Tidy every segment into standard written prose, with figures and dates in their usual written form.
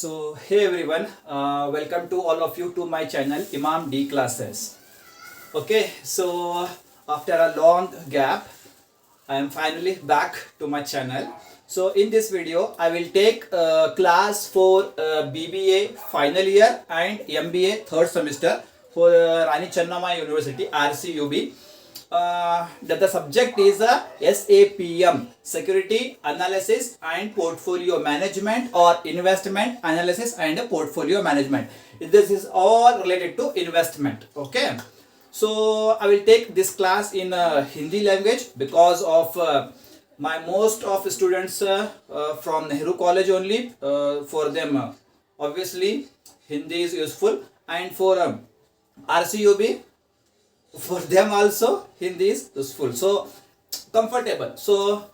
Hey everyone, welcome to all of you to my channel Imam D Classes. Okay, so after a long gap, I am finally back to my channel. So in this video, I will take class for BBA final year and MBA third semester for Rani Chennamma University RCUB. That the subject is SAPM, Security Analysis and Portfolio Management, or Investment Analysis and Portfolio Management. This is all related to investment. Okay, so I will take this class in Hindi language because of my most of students from Nehru College only. For them, obviously Hindi is useful, and for RCUB, for them also Hindi is useful, so comfortable. So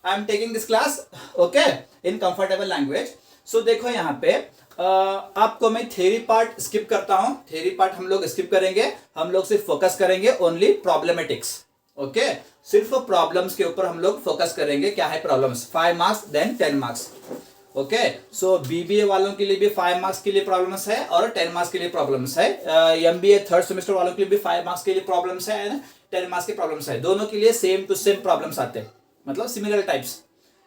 I am taking this class, okay, in comfortable language. So देखो यहाँ पे आपको मैं theory part skip करता हूँ. Theory part हम लोग skip करेंगे. हम लोग सिर्फ फोकस करेंगे ओनली प्रॉब्लमेटिक्स. ओके, सिर्फ प्रॉब्लम्स के ऊपर हम लोग फोकस करेंगे. क्या है problems? 5 marks then 10 marks. Okay, so BBA वालों के लिए भी 5 मार्क्स के लिए प्रॉब्लम्स है और 10 मार्क्स के लिए प्रॉब्लम्स है. एमबीए थर्ड सेमेस्टर वालों के लिए भी 5 मार्क्स के लिए प्रॉब्लम्स है एंड 10 मार्क्स के प्रॉब्लम्स है. दोनों के लिए सेम टू सेम प्रॉब्लम्स आते हैं, मतलब similar types.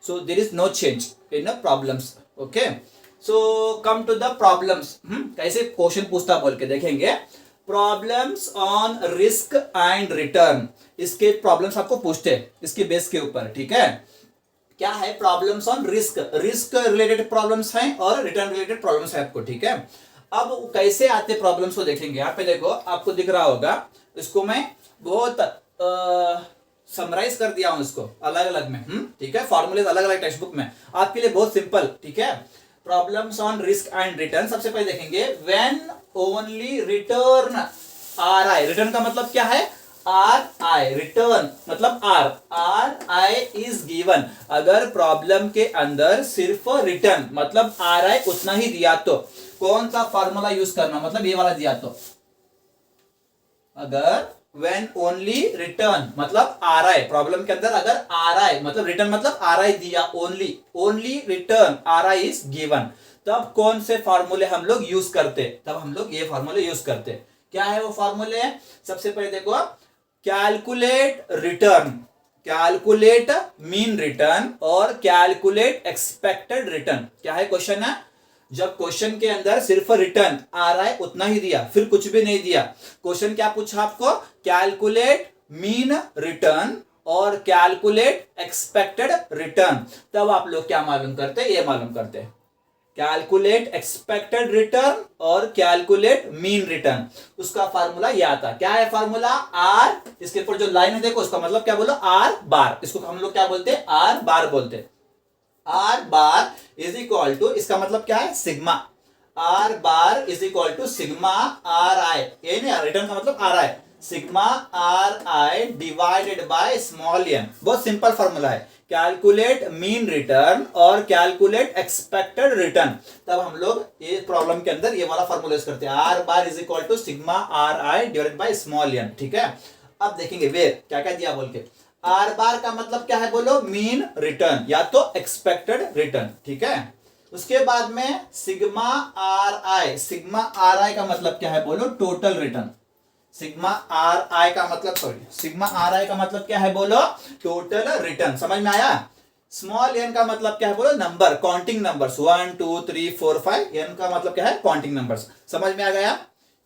So there is no change in problems. Okay, so come to the problems. कैसे क्वेश्चन पूछता बोल के देखेंगे. Problems on risk and return, इसके प्रॉब्लम्स आपको पूछते हैं इसके बेस के ऊपर. ठीक है, क्या है problems on risk. Risk related problems हैं और रिटर्न रिलेटेड प्रॉब्लम्स है आपको. ठीक है, अब कैसे आते प्रॉब्लम्स को देखेंगे. यहाँ पे देखो, आपको दिख रहा होगा, इसको मैं बहुत समराइज कर दिया हूं इसको अलग अलग में. ठीक है, फॉर्मूलेज अलग अलग टेक्स्ट बुक में आपके लिए बहुत सिंपल. ठीक है, problems on risk and return. सबसे पहले देखेंगे when only return are I. Return का मतलब क्या है? Are I. रिटर्न मतलब आर आई इज गिवन. अगर प्रॉब्लम के अंदर सिर्फ रिटर्न मतलब आर आई उतना ही दिया तो कौन सा फॉर्मूला यूज करना, मतलब ये वाला दिया तो. अगर व्हेन ओनली रिटर्न मतलब आर आई, प्रॉब्लम के अंदर अगर आर आई मतलब रिटर्न मतलब आर आई दिया, only return are I is given, तब कौन से फॉर्मूले हम लोग यूज करते. तब हम लोग ये फॉर्मूले यूज करते. क्या है वो फॉर्मूले? सबसे पहले देखो, calculate return, calculate mean return और कैलकुलेट एक्सपेक्टेड रिटर्न. क्या है क्वेश्चन है? जब क्वेश्चन के अंदर सिर्फ रिटर्न आ रहा है उतना ही दिया, फिर कुछ भी नहीं दिया. क्वेश्चन क्या पूछा आपको? कैलकुलेट मीन रिटर्न और कैलकुलेट एक्सपेक्टेड रिटर्न. तब आप लोग क्या मालूम करते? ये मालूम करते, कैलकुलेट एक्सपेक्टेड रिटर्न और कैलकुलेट मीन रिटर्न. उसका फार्मूला ये आता. क्या है फार्मूला? आर, इसके ऊपर जो लाइन है देखो, उसका मतलब क्या बोलो? आर बार. इसको हम लोग क्या बोलते हैं? आर बार बोलते हैं. R bar is equal to, इसका मतलब क्या है? Sigma. R bar is equal to sigma R I. ये नहीं, रिटर्न का मतलब R I, sigma R I divided by small N. बहुत सिंपल फॉर्मूला है. कैलकुलेट मीन रिटर्न और कैलकुलेट एक्सपेक्टेड रिटर्न. तब हम लोग ये प्रॉब्लम के अंदर ये वाला फॉर्मूला यूज करते हैं. R bar is equal to sigma R I divided by small N. ठीक है, अब देखेंगे वेर क्या क्या दिया बोल के. आर बार का मतलब क्या है बोलो? मीन रिटर्न या तो एक्सपेक्टेड रिटर्न. ठीक है, उसके बाद में sigma R I. Sigma R I का मतलब क्या है बोलो? Total return. Sigma R I का मतलब, सॉरी, सिग्मा आर आई का मतलब क्या है बोलो? Total return. समझ में आया? स्मॉल एन का मतलब क्या है बोलो? Number, counting numbers 1 2 3 4 5. एन का मतलब क्या है? Counting numbers. समझ में आ गया?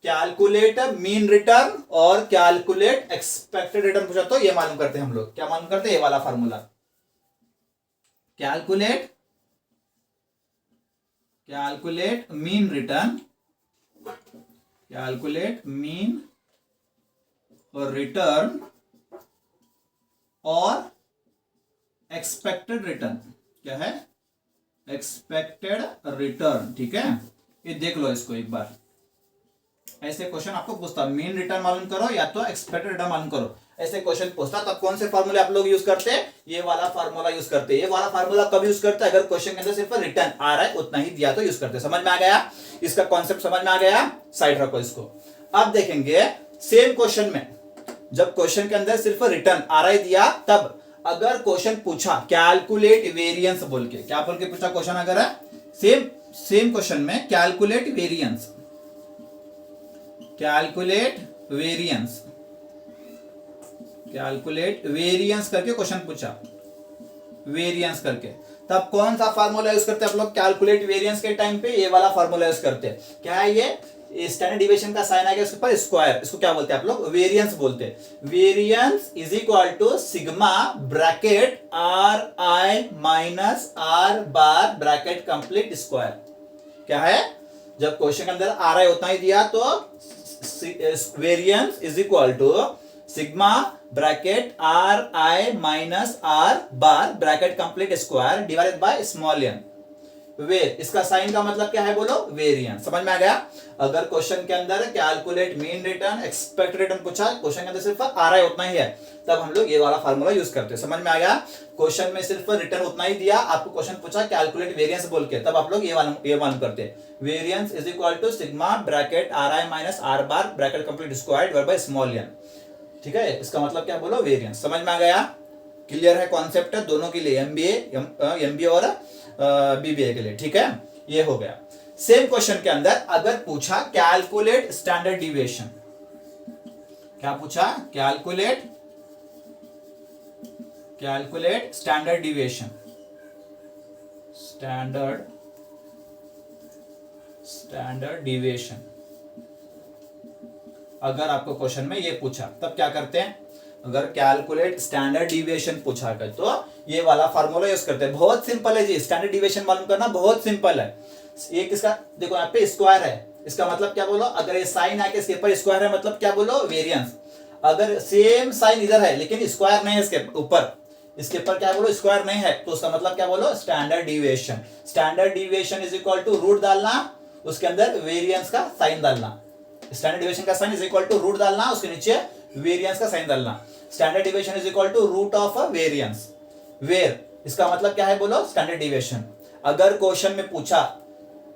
कैलकुलेट मीन रिटर्न और कैलकुलेट एक्सपेक्टेड रिटर्न पूछा तो ये मालूम करते हैं हम लोग. क्या मालूम करते हैं? ये वाला formula. Calculate mean return, calculate mean और रिटर्न और एक्सपेक्टेड रिटर्न. क्या है? Expected return. ठीक है, ये देख लो इसको एक बार. ऐसे क्वेश्चन आपको पूछता, मीन रिटर्न मालूम करो या तो एक्सपेक्टेड रिटर्न मालूम करो, ऐसे क्वेश्चन पूछता. तब कौन से फॉर्मूले आप लोग यूज करते हैं? ये वाला फार्मूला यूज करते हैं. ये वाला फार्मूला कब यूज करते हैं? अगर क्वेश्चन के अंदर सिर्फ रिटर्न आ रहा है उतना ही दिया तो यूज करते हैं. समझ में आ गया? इसका कॉन्सेप्ट समझ में आ गया? साइड रखो इसको. अब देखेंगे सेम क्वेश्चन में, जब क्वेश्चन के अंदर सिर्फ रिटर्न आ रहा है दिया, तब अगर क्वेश्चन पूछा कैलकुलेट वेरिएंस बोल के, क्या बोल के पूछा क्वेश्चन? अगर है सेम सेम क्वेश्चन में calculate variance, calculate variance, calculate variance करके क्वेश्चन पूछा, वेरिएंस करके, तब कौन सा फार्मूला यूज करते हैं आप लोग कैलकुलेट वेरिएंस के टाइम पे? ये वाला फार्मूला यूज करते हैं। क्या है ये? स्टैंडर्ड डिविएशन का साइन आ गया उसके ऊपर स्क्वायर, इसको क्या बोलते हैं आप लोग? वेरिएंस बोलते हैं। Variance is equal to sigma bracket R I minus R bar bracket complete square. क्या है? जब क्वेश्चन के अंदर आर आई उतना ही दिया तो variance is equal to sigma bracket R I minus R bar bracket complete square divided by small N. वेर, इसका साइन का मतलब क्या है बोलो? वेरिएंस। समझ में आ गया? अगर क्वेश्चन के अंदर calculate mean return expected return पूछा, क्वेश्चन के अंदर सिर्फ आर आई उतना ही है, तब हम लोग ये वाला फार्मूला यूज करते हैं। समझ में आ गया? क्वेश्चन में सिर्फ रिटर्न उतना ही दिया, आपको क्वेश्चन पूछा कैलकुलेट वेरिएंस बोल के, तब आप लोग ये मालूम करते हैं, variance is equal to sigma bracket R I minus R bar bracket complete square divided by small N. ठीक है, इसका मतलब क्या बोलो? वेरिएंस। समझ में आ गया? क्लियर है कॉन्सेप्ट है दोनों के लिए, एमबीए और बीबीए के लिए। ठीक है, ये हो गया। सेम क्वेश्चन के अंदर अगर पूछा कैलकुलेट स्टैंडर्ड डिविएशन, क्या पूछा? Calculate standard deviation, standard deviation. अगर आपको क्वेश्चन में ये पूछा तब क्या करते हैं? अगर कैलकुलेट स्टैंडर्ड डिविएशन पूछा कर तो ये वाला फार्मूला यूज करते हैं। बहुत सिंपल है जी, स्टैंडर्ड डिविएशन मालूम करना बहुत सिंपल है। ये किसका? देखो यहाँ पे स्क्वायर है, इसका मतलब क्या बोलो? अगर ये साइन आके इसके ऊपर स्क्वायर है मतलब क्या बोलो? वेरिएंस। अगर सेम साइन इधर है लेकिन स्क्वायर नहीं है इसके ऊपर, इसके ऊपर क्या बोलो? स्क्वायर नहीं है, तो उसका मतलब क्या बोलो? Standard deviation. Standard deviation is equal to root डालना, उसके अंदर वेरिएंस का साइन डालना। स्टैंडर्ड डिविएशन का sign is equal to root डालना, उसके नीचे वेरिएंस का साइन डालना। Standard deviation is equal to root of variance. वेर, इसका मतलब क्या है बोलो? Standard deviation. अगर क्वेश्चन में पूछा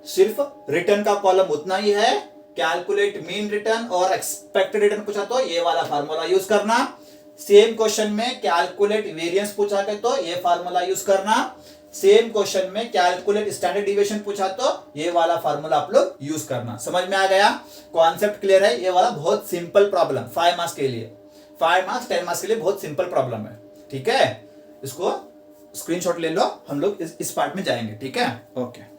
सिर्फ रिटर्न का कॉलम उतना ही है, कैलकुलेट मीन रिटर्न और एक्सपेक्टेड रिटर्न पूछा तो ये वाला फार्मूला यूज करना। सेम क्वेश्चन में कैलकुलेट वेरिएंस पूछा तो ये फार्मूला यूज करना। सेम क्वेश्चन में कैलकुलेट स्टैंडर्ड डिविएशन पूछा तो ये वाला फार्मूला आप लोग यूज करना। समझ में आ गया? कॉन्सेप्ट क्लियर है? ये वाला बहुत सिंपल प्रॉब्लम 5 मार्क्स के लिए, 5 मार्क्स 10 मार्क्स के लिए बहुत सिंपल प्रॉब्लम है। ठीक है, इसको स्क्रीनशॉट ले लो, हम लोग इस पार्ट में जाएंगे। ठीक है, ओके।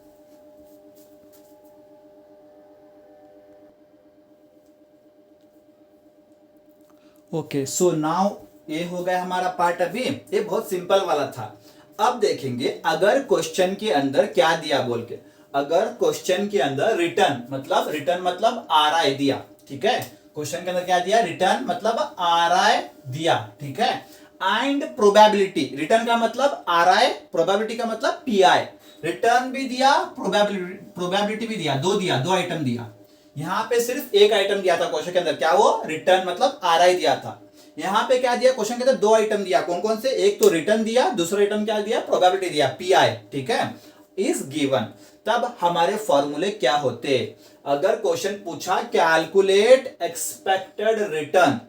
ओके, सो नाउ ये हो गया हमारा पार्ट। अभी ये बहुत सिंपल वाला था। अब देखेंगे अगर क्वेश्चन के अंदर क्या दिया बोल के। अगर क्वेश्चन के अंदर रिटर्न मतलब आर आई दिया, ठीक है, क्वेश्चन के अंदर क्या दिया? रिटर्न मतलब आर आई दिया, ठीक है, एंड प्रोबेबिलिटी। रिटर्न का मतलब आर आई, प्रोबेबिलिटी का मतलब पी आई। रिटर्न भी दिया, प्रोबेबिलिटी भी दिया, दो आइटम दिया। यहां पे सिर्फ एक आइटम दिया था क्वेश्चन के अंदर, क्या वो? रिटर्न मतलब आर आई दिया था। यहां पे क्या दिया? क्वेश्चन के अंदर 2 आइटम दिया। कौन कौन से? एक तो रिटर्न दिया, दूसरा आइटम क्या दिया? प्रोबेबिलिटी दिया, पी आई। ठीक है, इज गिवन। तब हमारे फॉर्मूले क्या होते? अगर क्वेश्चन पूछा कैलकुलेट एक्सपेक्टेड रिटर्न,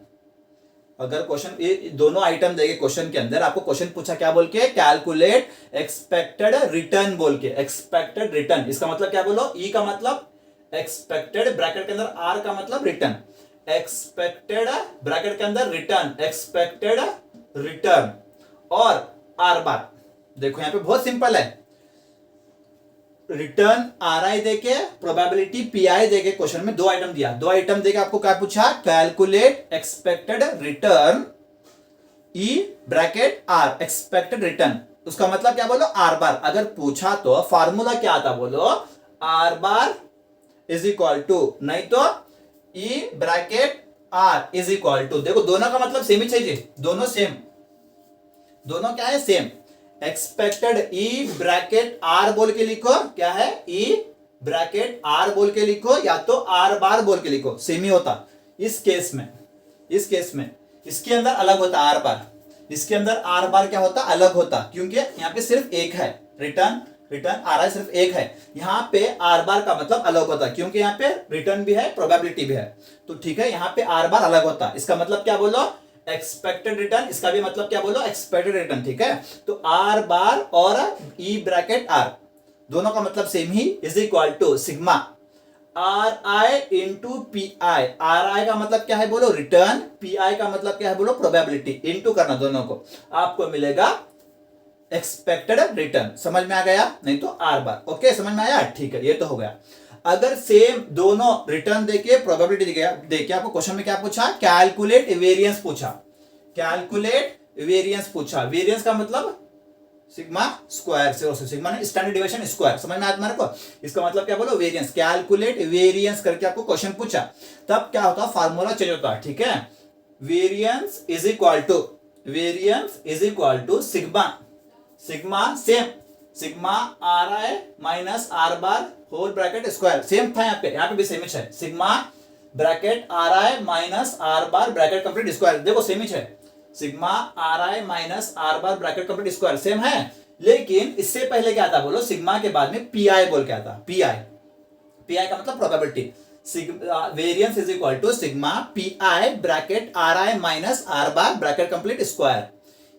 अगर क्वेश्चन ये दोनों आइटम देंगे क्वेश्चन के अंदर, आपको क्वेश्चन पूछा क्या बोल के? कैलकुलेट एक्सपेक्टेड रिटर्न बोल के। एक्सपेक्टेड रिटर्न, इसका मतलब क्या बोलो? ई का मतलब एक्सपेक्टेड, ब्रैकेट के अंदर आर का मतलब रिटर्न, एक्सपेक्टेड ब्रैकेट के अंदर रिटर्न, एक्सपेक्टेड रिटर्न और आर बार। देखो यहां पे बहुत सिंपल है, रिटर्न आर आई देके, प्रोबेबिलिटी पी आई देके, क्वेश्चन में 2 आइटम दिया, 2 आइटम देके आपको क्या पूछा? Calculate expected return, E bracket R, expected return. उसका मतलब क्या बोलो? R bar. अगर पूछा तो फार्मूला क्या आता बोलो? R bar is equal to, नहीं तो E bracket R is equal to. देखो दोनों का मतलब सेम ही चाहिए, दोनों सेम, दोनों क्या है? Same. Expected E bracket R बोल के लिखो, क्या है? ई ब्रैकेट आर बोल के लिखो, या तो आर बार बोल के लिखो, सेम ही होता। इस केस में इसके अंदर अलग होता आर बार, इसके अंदर आर बार क्या होता? अलग होता, क्योंकि यहाँ पे सिर्फ एक है रिटर्न आर आई सिर्फ एक है। यहां पे आर बार का मतलब अलग होता, क्योंकि यहाँ पे रिटर्न भी है, प्रोबेबिलिटी भी है। तो ठीक है, यहाँ पे आर बार अलग होता। इसका मतलब क्या बोलो? Expected return. इसका भी मतलब क्या बोलो? Expected return. ठीक है, तो आर बार और ई ब्रैकेट आर, दोनों का मतलब सेम ही, is equal to sigma R I into P I. R I का मतलब क्या है बोलो, रिटर्न। पी आई का मतलब क्या है बोलो, प्रोबेबिलिटी। इंटू करना दोनों को, आपको मिलेगा एक्सपेक्टेड रिटर्न। समझ में आ गया? नहीं तो आर बार। ओके, समझ में आया? ठीक है, ये तो हो गया। अगर सेम दोनों रिटर्न देके प्रोबेबिलिटी देके आपको क्वेश्चन में क्या पूछा, कैलकुलेट वेरिएंस पूछा। कैलकुलेट वेरिएंस पूछा। वेरिएंस का मतलब सिग्मा स्क्वायर से, सिग्मा ने स्टैंडर्ड डिविएशन स्क्वायर। समझ में आया तुम्हारे को? इसका मतलब क्या बोलो, वेरिएंस। कैलकुलेट वेरिएंस करके आपको क्वेश्चन पूछा, तब क्या होता है, फार्मूला चेंज होता है। ठीक है, variance is equal to sigma same, sigma R I minus R bar whole bracket square. Same था यहाँ पे भी सेम है। Sigma bracket R I minus R bar bracket complete square. देखो सेम ही है, sigma R I minus R bar bracket complete square same है। लेकिन इससे पहले क्या था बोलो, सिग्मा के बाद में पी आई बोल के आता। पी आई का मतलब probability. Variance is equal to sigma P I bracket R I minus R bar bracket complete square.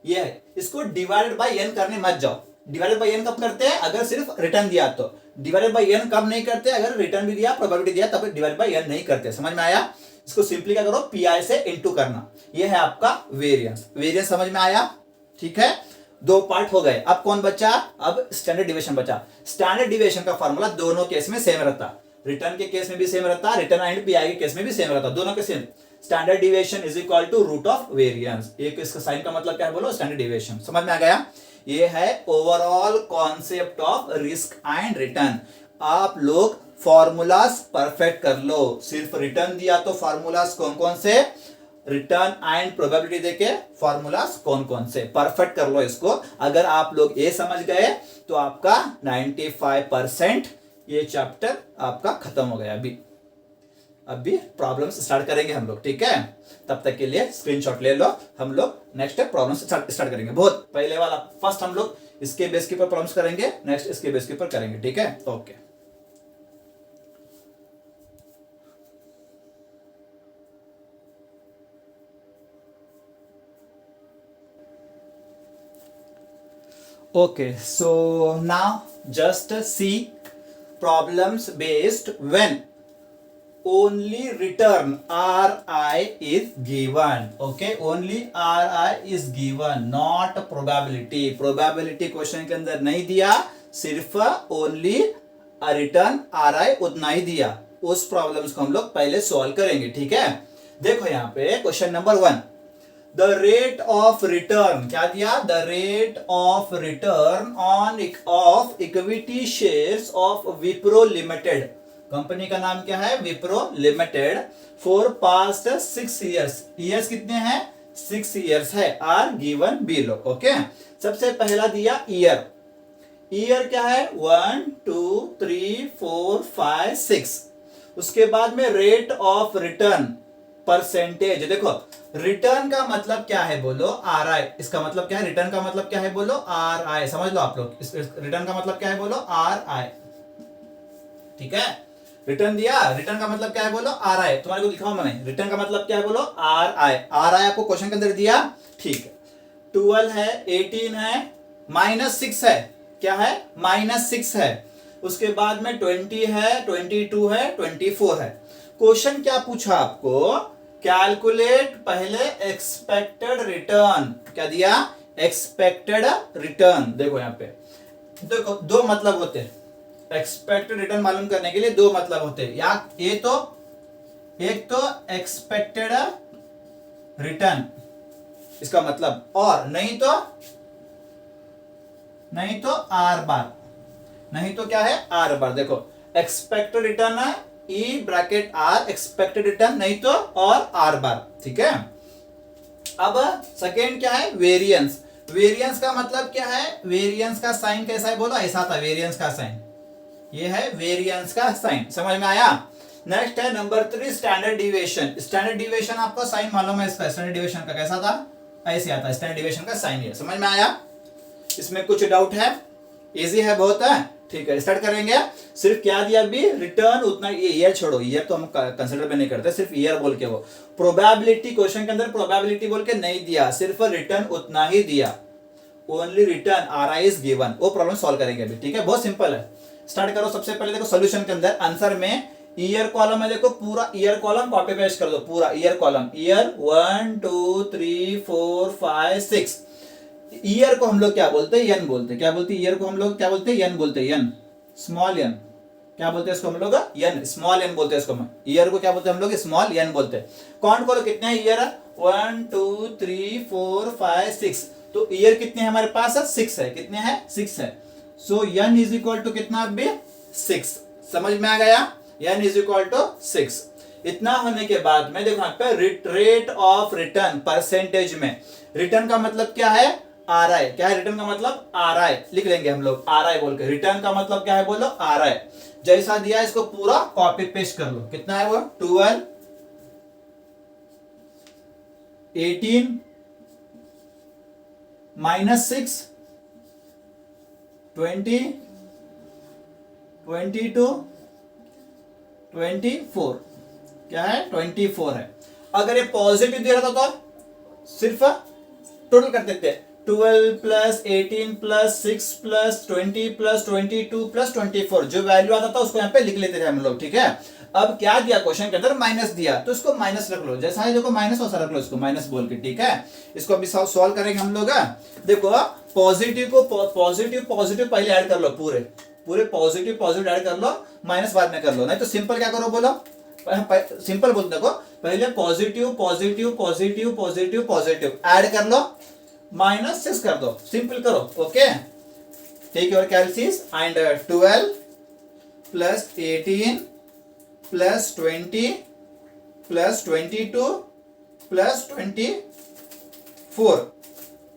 ये है, इसको डिवाइडेड बाय एन करने मत जाओ। डिवाइडेड बाय एन कब करते हैं, अगर सिर्फ रिटर्न दिया तो। डिवाइडेड बाय एन कब नहीं करते, अगर रिटर्न भी दिया, प्रोबेबिलिटी दिया, तब डिवाइडेड बाय एन नहीं करते। समझ में आया? इसको सिंपली क्या करो, पी आई से इंटू करना। ये है आपका वेरिएंस। वेरिएंस समझ में आया? ठीक है, दो पार्ट हो गए। अब कौन बचा, अब स्टैंडर्ड डिविएशन बचा। स्टैंडर्ड डिविएशन का फॉर्मूला दोनों केस में सेम रहता। रिटर्न के केस में भी सेम रहता, रिटर्न एंड पी आई के केस में भी सेम रहता, दोनों के same. Standard deviation is equal to root of variance. एक इसका साइन का मतलब क्या है बोलो, स्टैंडर्ड डिविएशन। समझ में आ गया? ये है overall concept of risk and return. आप लोग फॉर्मूलाज परफेक्ट कर लो। सिर्फ रिटर्न दिया तो फॉर्मूलाज कौन कौन से, रिटर्न एंड प्रोबेबिलिटी देके फॉर्मूलाज कौन कौन से, परफेक्ट कर लो इसको। अगर आप लोग ये समझ गए तो आपका 95% ये चैप्टर आपका खत्म हो गया। अभी प्रॉब्लम्स स्टार्ट करेंगे हम लोग। ठीक है, तब तक के लिए स्क्रीनशॉट ले लो। हम लोग नेक्स्ट प्रॉब्लम स्टार्ट करेंगे। बहुत पहले वाला फर्स्ट हम लोग इसके बेस के ऊपर प्रॉब्लम्स करेंगे, नेक्स्ट इसके बेस के ऊपर करेंगे। ठीक है, okay. Okay, so now just see problems based when only return Ri is given. Okay, only Ri is given, not probability. Probability question के अंदर नहीं दिया, सिर्फ only रिटर्न Ri उतना ही दिया। उस प्रॉब्लम्स को हम लोग पहले सॉल्व करेंगे। ठीक है, देखो यहाँ पे question number 1, the rate of return क्या दिया, the rate of return on off equity shares of Wipro limited. Company का नाम क्या है, Wipro limited. For past 6 years, years कितने हैं, 6 ईयर्स है, आर गिवन बिलो। ओके, सबसे पहला दिया ईयर। ईयर क्या है, 1 2 3 4 5 6। उसके बाद में रेट ऑफ रिटर्न परसेंटेज। देखो रिटर्न का मतलब क्या है बोलो, आर आई। इसका मतलब क्या है, रिटर्न का मतलब क्या है बोलो, आर आई। समझ लो आप लोग, रिटर्न का मतलब क्या है बोलो, आर आई। ठीक है, रिटर्न दिया, रिटर्न का मतलब क्या है बोलो, आर आई। तुम्हारे को लिखा हूं मैंने, रिटर्न का मतलब क्या है बोलो, आर आई। आर आई आपको क्वेश्चन के अंदर दिया। ठीक है, 12 है, 18 है, -6 है, क्या है, -6 है। उसके बाद में 20 है, 22 है, 24 है। क्वेश्चन क्या पूछा आपको, कैलकुलेट पहले एक्सपेक्टेड रिटर्न। क्या दिया, एक्सपेक्टेड रिटर्न। देखो यहाँ पे देखो दो मतलब होते हैं एक्सपेक्टेड रिटर्न मालूम करने के लिए, दो मतलब होते हैं। या ये तो एक तो एक्सपेक्टेड रिटर्न इसका मतलब, और नहीं तो आर बार, नहीं तो क्या है, आर बार। देखो एक्सपेक्टेड रिटर्न है E bracket R, expected return, नहीं तो और आर बार। ठीक है, अब सेकेंड क्या है, वेरिएंस। वेरिएंस का मतलब क्या है, वेरिएंस का साइन कैसा है बोलो, ऐसा था वेरिएंस का साइन। ये है वेरिएंस का साइन। समझ में आया? नेक्स्ट है number 3, standard deviation. Standard deviation आपको साइन मालूम है इसका, स्टैंडर्ड डिविएशन का कैसा था, ऐसे आता है स्टैंडर्ड डिविएशन का साइन। ये समझ में आया? इसमें कुछ डाउट है, इजी है बहुत है। ठीक है, स्टार्ट करेंगे। सिर्फ क्या दिया अभी, रिटर्न उतना, ये ईयर छोड़ो, ईयर तो हम कंसीडर में नहीं करते, सिर्फ ईयर बोल के। वो प्रोबेबिलिटी क्वेश्चन के अंदर प्रोबेबिलिटी बोल के नहीं दिया, सिर्फ रिटर्न उतना ही दिया। Only return are I is given, वो प्रॉब्लम सॉल्व करेंगे अभी, ठीक है। बहुत सिंपल है, स्टार्ट करो। सबसे पहले देखो सोल्यूशन के अंदर आंसर में ईयर कॉलम है, देखो पूरा ईयर कॉलम कॉपी पेस्ट कर दो, पूरा ईयर कॉलम, ईयर 1 2 3 4 5 6। ईयर को हम लोग क्या बोलते हैं, एन बोलते हैं। क्या बोलते हैं ईयर को हम लोग, क्या बोलते हैं, एन बोलते हैं, एन स्मॉल एन। क्या बोलते हैं इसको हम लोग, एन स्मॉल एन बोलते हैं इसको। ईयर को क्या बोलते हैं हम लोग, स्मॉल एन बोलते हैं। काउंट करो कितने हैं ईयर, 1 2 3 4 5 6। तो ईयर कितने हैं हमारे पास, 6 है। कितने हैं, 6 है। सो एन इज इक्वल टू कितना अभी, 6। समझ में आ गया, एन इज इक्वल टू 6। इतना होने के बाद में देखो यहाँ पे रेट ऑफ रिटर्न परसेंटेज में, रिटर्न का मतलब क्या है, आर आई। क्या है रिटर्न का मतलब, आर आई लिख लेंगे हम लोग, आर आई बोल के। रिटर्न का मतलब क्या है बोलो, आर आई। जैसा दिया इसको पूरा कॉपी पेस्ट कर लो। कितना है वो, 12 18 -6 20 22 24। क्या है, 24 है। अगर ये पॉजिटिव दे रहा था तो सिर्फ टोटल कर देते हैं, 12 plus 18 plus 6 plus 20 plus 22 plus 24, जो वैल्यू आता था उसको यहाँ पे लिख लेते थे हम लोग, ठीक है। अब क्या दिया क्वेश्चन के अंदर, माइनस दिया, तो इसको माइनस रख लो। जैसा है देखो माइनस, वैसा रख लो इसको माइनस बोल के, ठीक है। इसको अभी सॉल्व करेंगे हम लोग। देखो पॉजिटिव को पॉजिटिव पहले ऐड कर लो, पूरे पॉजिटिव ऐड कर लो, माइनस बाद में कर लो। नहीं तो सिंपल क्या करो बोलो, सिंपल बोलते देखो, पहले पॉजिटिव ऐड कर लो, -6 कर दो, सिंपल करो। Okay, take your calcs and 12 plus 18 plus 20 plus 22 plus 24।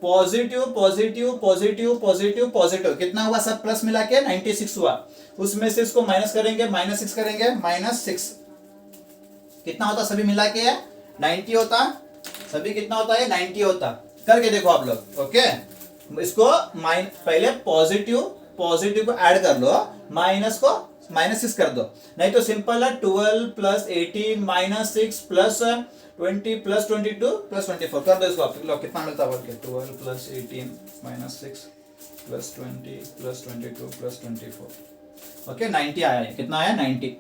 Positive कितना हुआ, सब प्लस मिला के 96 हुआ। उसमें से इसको माइनस करेंगे, -6 करेंगे, -6 कितना होता, सभी मिला के 90 होता। सभी कितना होता है, 90 होता। करके देखो आप लोग। ओके, इसको पहले पॉजिटिव को ऐड कर लो, माइनस को -6 कर दो। नहीं तो सिंपल है, 12 प्लस 18 -6 प्लस 20 प्लस 22 प्लस 24 कर दो इसको आप लोग। कितना मिलता है बोल के, 12 plus 18 -6 plus 20 plus 22 plus 24। Okay, 90 आया है। कितना आया, 90।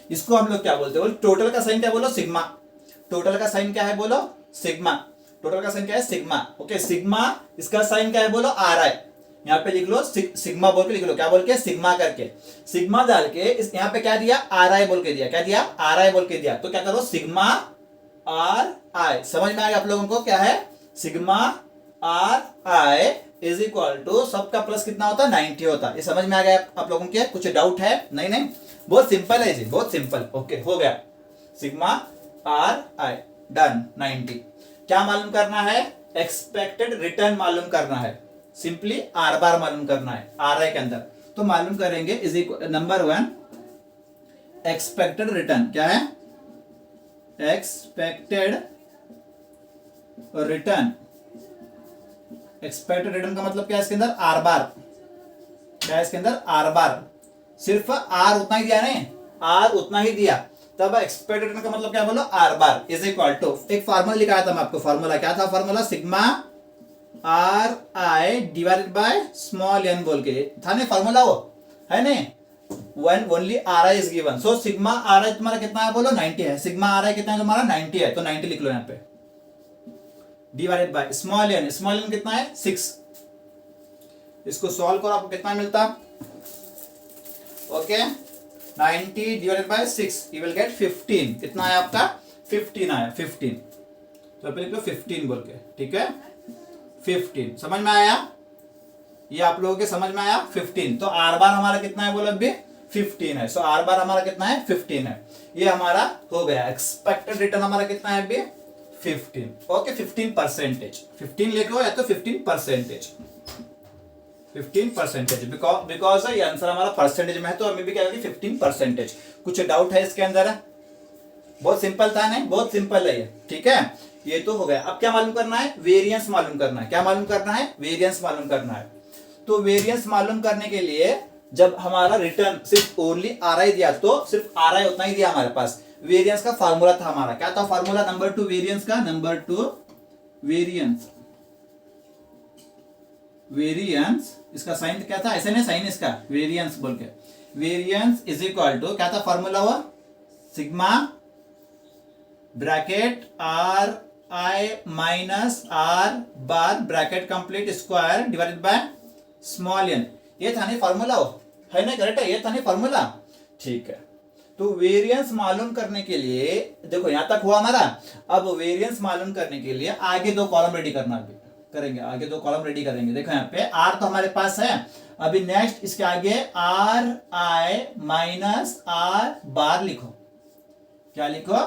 इसको हम लोग क्या बोलते हैं, टोटल का साइन क्या बोलो, सिग्मा। टोटल का साइन क्या है बोलो, सिग्मा। टोटल का साइन क्या है, सिग्मा। ओके, सिग्मा इसका साइन क्या है बोलो, आर आई। यहाँ पे लिख लो सिग्मा बोल के लिख लो, क्या बोल के, सिग्मा करके। सिग्मा डाल के इस यहाँ पे क्या दिया, आर आई बोल के दिया। क्या दिया, आर आई बोल के दिया। तो क्या करो, सिग्मा आर आई। समझ में आ गया आप लोगों को, क्या है, sigma R I is equal to, सबका प्लस कितना होता है, 90 होता है। ये समझ में आ गया आप लोगों के, कुछ डाउट है, नहीं, बहुत सिंपल है जी, बहुत सिंपल। ओके, हो गया, सिग्मा आर आई डन। 90 क्या मालूम करना है, एक्सपेक्टेड रिटर्न मालूम करना है। सिंपली आर बार मालूम करना है आर आई के अंदर। तो मालूम करेंगे, is equal number 1 expected return. क्या है, एक्सपेक्टेड रिटर्न। एक्सपेक्टेड रिटर्न का मतलब क्या है, इसके अंदर आर बार। क्या है इसके अंदर, आर बार। सिर्फ आर उतना ही दिया, नहीं आर उतना ही दिया, तब एक्सपेक्टेड रिटर्न का मतलब क्या बोलो, R bar is equal to, एक फार्मूला लिखाया था मैं आपको। फार्मूला क्या था, formula sigma R I divided by small N बोल के था नहीं, फार्मूला वो है नहीं, one only R I is given. So sigma R I तुम्हारा कितना है बोलो, 90 है। सिग्मा आर आई कितना है तुम्हारा, 90 है। तो 90 लिख लो यहाँ पे, डिवाइडेड बाय स्मॉल एन कितना है, 6। इसको सॉल्व करो, आपको कितना मिलता, okay 90 divided by 6 you will get 15। कितना आया आपका, 15 आया, 15। तो आप लिख लो 15 बोल के, ठीक है, 15। समझ में आया, ये आप लोगों के समझ में आया, 15। तो आर बार हमारा कितना है बोलो, अभी 15 है। सो आर बार हमारा कितना है, 15 है। ये हमारा हो गया। एक्सपेक्टेड रिटर्न हमारा कितना है अभी, 15। ओके, 15%। 15 लिखो या तो 15%। 15% बिकॉज ये आंसर हमारा परसेंटेज में है, तो हमें भी क्या होगी, 15%। कुछ डाउट है इसके अंदर, बहुत सिंपल था नहीं, बहुत सिंपल है ये, ठीक है। ये तो हो गया। अब क्या मालूम करना है, वेरिएंस मालूम करना है। क्या मालूम करना है, वेरिएंस मालूम करना है। तो वेरिएंस मालूम करने के लिए जब हमारा रिटर्न सिर्फ ओनली आर आई दिया, तो सिर्फ आर आई उतना ही दिया हमारे पास। वेरिएंस का फार्मूला था हमारा, क्या था फार्मूला, नंबर 2 वेरिएंस का, नंबर 2 वेरिएंस वेरिएंस, इसका साइन क्या था, ऐसे नहीं साइन इसका, वेरिएंस बोल के, वेरिएंस इज इक्वल टू क्या था फॉर्मूला हुआ, sigma bracket R I minus R bar bracket complete square divided by small N, ये था नहीं फॉर्मूला हो, है ना, करेक्ट है, ये था नहीं फॉर्मूला, ठीक है। तो वेरिएंस मालूम करने के लिए देखो यहां तक हुआ हमारा, अब वेरिएंस मालूम करने के लिए आगे दो कॉलम रेडी करना भी करेंगे, आगे दो कॉलम रेडी करेंगे। देखो यहाँ पे आर तो हमारे पास है, अभी नेक्स्ट इसके आगे आर आई माइनस आर बार लिखो, क्या लिखो,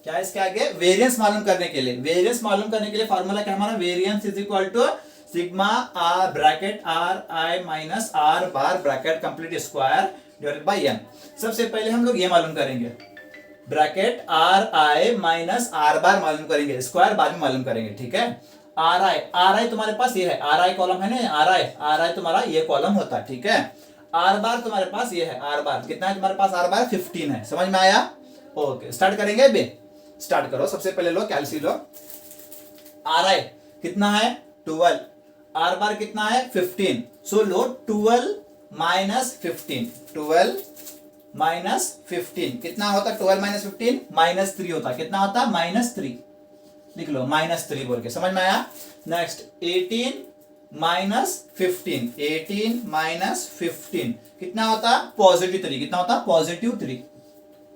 क्या इसके आगे, वेरिएंस मालूम करने के लिए, वेरिएंस मालूम करने के लिए फॉर्मूला क्या हमारा, variance is equal to sigma R bracket R I minus R bar bracket complete square divided by N. सबसे पहले हम लोग ये मालूम करेंगे, bracket R I minus R bar मालूम करेंगे, स्क्वायर बाद में मालूम करेंगे, ठीक है। आर आई तुम्हारे पास ये है, आर आई कॉलम है ना, आर आई तुम्हारा ये कॉलम होता है, ठीक है। आर बार तुम्हारे पास ये है, आर बार कितना है तुम्हारे पास, आर बार 15 है, समझ में आया, ओके। स्टार्ट करेंगे, अभी स्टार्ट करो, सबसे पहले लो कैलसी लो, आर आई कितना है 12, आर बार कितना है 15, सो लो 12 माइनस 15, 12 माइनस 15 कितना होता, 12 माइनस 15 माइनस 3 होता, कितना होता माइनस 3, लिख लो माइनस 3 बोल के, समझ में आया। नेक्स्ट 18 माइनस 15, 18 माइनस 15 कितना होता पॉजिटिव 3, कितना होता पॉजिटिव 3,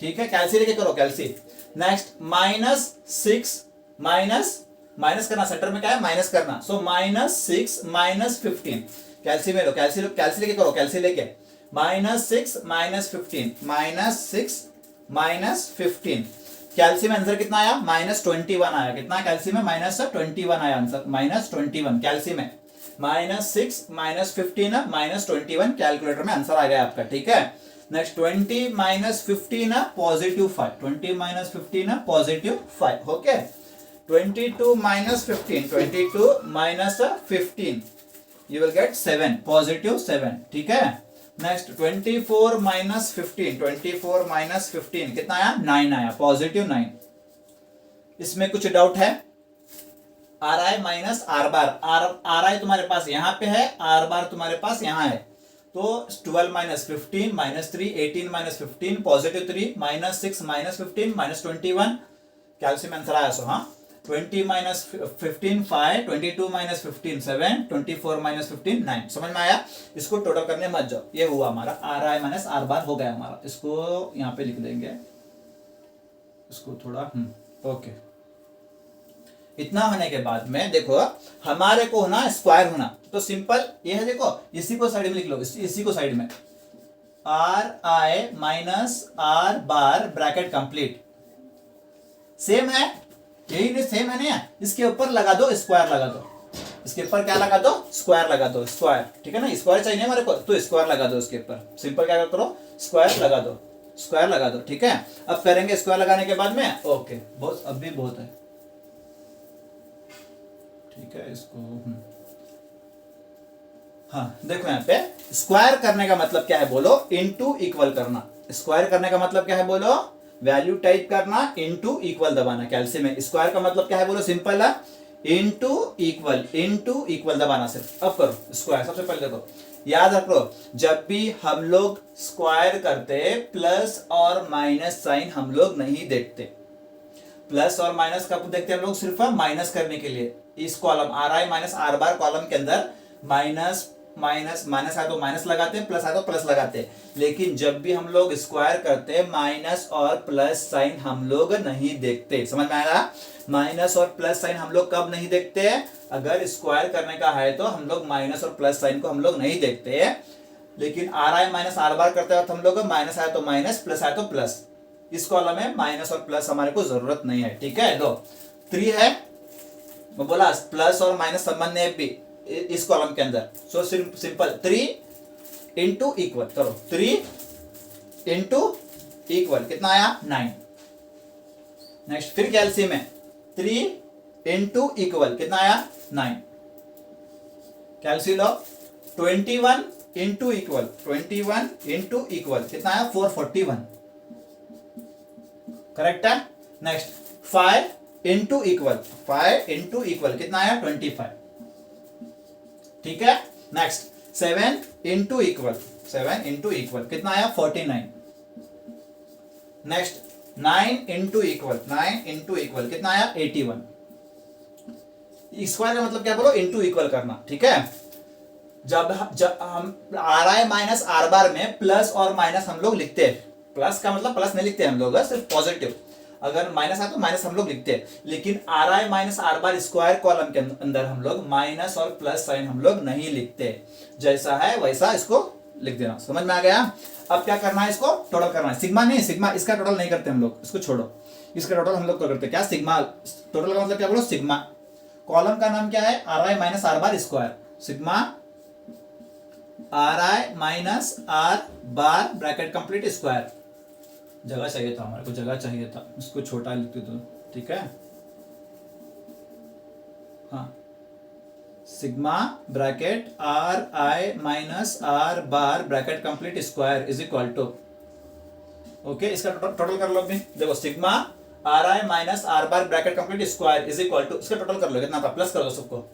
ठीक है, कैलसी लेके करो कैलसी। नेक्स्ट माइनस 6 माइनस करना, सेंटर में क्या है माइनस करना, सो माइनस 6 माइनस 15, कैलसी में लो, कैलसी लेके करो, कैलसी लेके, माइनस 6 माइनस 15, माइनस 6 माइनस 15, कैलसी में आंसर कितना आया माइनस 21 आया, कितना कैलसी में माइनस 21 आया आंसर, माइनस 21 कैलसी में, माइनस 6 माइनस 15 माइनस 21 कैलकुलेटर में आंसर आ गया आपका, ठीक है। Next 20 minus 15 positive 5, 20 minus 15 positive 5, okay. 22 minus 15, 22 minus 15 you will get 7, positive 7, ठीक है। नेक्स्ट 24 माइनस 15, 24 माइनस 15 कितना आया 9 आया, पॉजिटिव 9। इसमें कुछ डाउट है, are I minus R bar, are I तुम्हारे पास यहाँ पे है, आर बार तुम्हारे पास यहाँ है, तो 12 minus 15 minus 3, 18 minus 15 positive 3, minus 6 minus 15 minus 21 calcium answer आया, सो हाँ 20 माइनस 15 5, 22 माइनस 15 7, 24 माइनस 15 9, समझ में आया। इसको टोटल करने मत जाओ, ये हुआ हमारा आर आई माइनस आर बार हो गया हमारा, इसको यहाँ पे लिख देंगे, इसको थोड़ा ओके। इतना होने के बाद में देखो हमारे को होना स्क्वायर होना, तो सिंपल ये है, देखो इसी को साइड में लिख लो, इसी को साइड में R I minus R bar bracket complete, same है यही, सेम है ना, इसके ऊपर लगा दो स्क्वायर लगा दो, इसके ऊपर क्या लगा दो स्क्वायर लगा दो, स्क्वायर, ठीक है ना, स्क्वायर चाहिए हमारे को तो स्क्वायर लगा दो इसके ऊपर, सिंपल क्या करो स्क्वायर लगा दो, स्क्वायर लगा दो, ठीक है। अब करेंगे स्क्वायर लगाने के बाद में ओके, बहुत अब भी बहुत है, ठीक है। इसको हाँ देखो यहाँ पे स्क्वायर करने का मतलब क्या है बोलो, इनटू इक्वल करना, स्क्वायर करने का मतलब क्या है बोलो, वैल्यू टाइप करना इनटू इक्वल दबाना, कैल्शियम में स्क्वायर का मतलब क्या है बोलो, सिंपल है इनटू इक्वल दबाना सिर्फ। अब करो स्क्वायर, सबसे पहले देखो याद रखो जब भी हम लोग स्क्वायर करते प्लस और माइनस साइन हम लोग नहीं देखते, प्लस और माइनस कब देखते हैं हम लोग, सिर्फ माइनस करने के लिए। इस column are I minus R bar column के अंदर माइनस माइनस माइनस आए तो माइनस लगाते हैं, प्लस आए तो प्लस लगाते हैं, लेकिन जब भी हम लोग स्क्वायर करते हैं माइनस और प्लस साइन हम लोग नहीं देखते, समझ में आया। माइनस और प्लस साइन हम लोग कब नहीं देखते, अगर स्क्वायर करने का है तो हम लोग माइनस और प्लस साइन को हम लोग नहीं देखते, लेकिन आर आई माइनस आर बार करते वक्त हम लोग माइनस आए तो माइनस, प्लस आए तो प्लस, इस कॉलम में माइनस और प्लस हमारे को जरूरत नहीं है, ठीक है। लो 3 है, मैं बोला प्लस और माइनस संबंध है भी इस कॉलम के अंदर, सो सिंपल 3 इंटू इक्वल करो, 3 इंटू इक्वल कितना आया 9। नेक्स्ट फिर कैल्शियम में 3 इंटू इक्वल कितना आया 9, कैल्शियम लो 21 इंटू इक्वल, 21 इंटू इक्वल कितना आया 441, करेक्ट है। Next 5 into equal, 5 into equal कितना आया 25, ठीक है। Next 7 into equal, 7 into equal कितना आया 49। Next 9 into equal, 9 into equal कितना आया 81। स्क्वायर का मतलब क्या बोलो, इंटू इक्वल करना, ठीक है। जब हम आर आई माइनस आर बार में प्लस और माइनस हम लोग लिखते हैं, प्लस का मतलब प्लस नहीं लिखते हम लोग, सिर्फ पॉजिटिव, अगर माइनस आए तो माइनस हम लोग लिखते हैं, लेकिन are I minus R bar square column के अंदर हम लोग माइनस और प्लस साइन हम लोग नहीं लिखते, जैसा है वैसा इसको लिख देना। समझ में आ गया। अब क्या करना है, इसको टोटल करना है। सिग्मा नहीं, सिग्मा इसका टोटल नहीं करते हम लोग, इसको छोड़ो, इसका टोटल हम लोग क्या करते हैं, क्या सिग्मा, टोटल का मतलब क्या बोलो सिग्मा। कॉलम का नाम क्या है, are I minus R bar square, sigma R I minus R bar bracket complete square. जगह चाहिए था, हमारे को जगह चाहिए था, इसको छोटा लिख दो, ठीक है। हाँ, sigma bracket R I minus R bar bracket complete square is equal to, okay, इसका टोटल कर लो अपनी। देखो sigma R I minus R bar bracket complete square is equal to, इसका टोटल कर लो कितना था, प्लस कर दो सबको।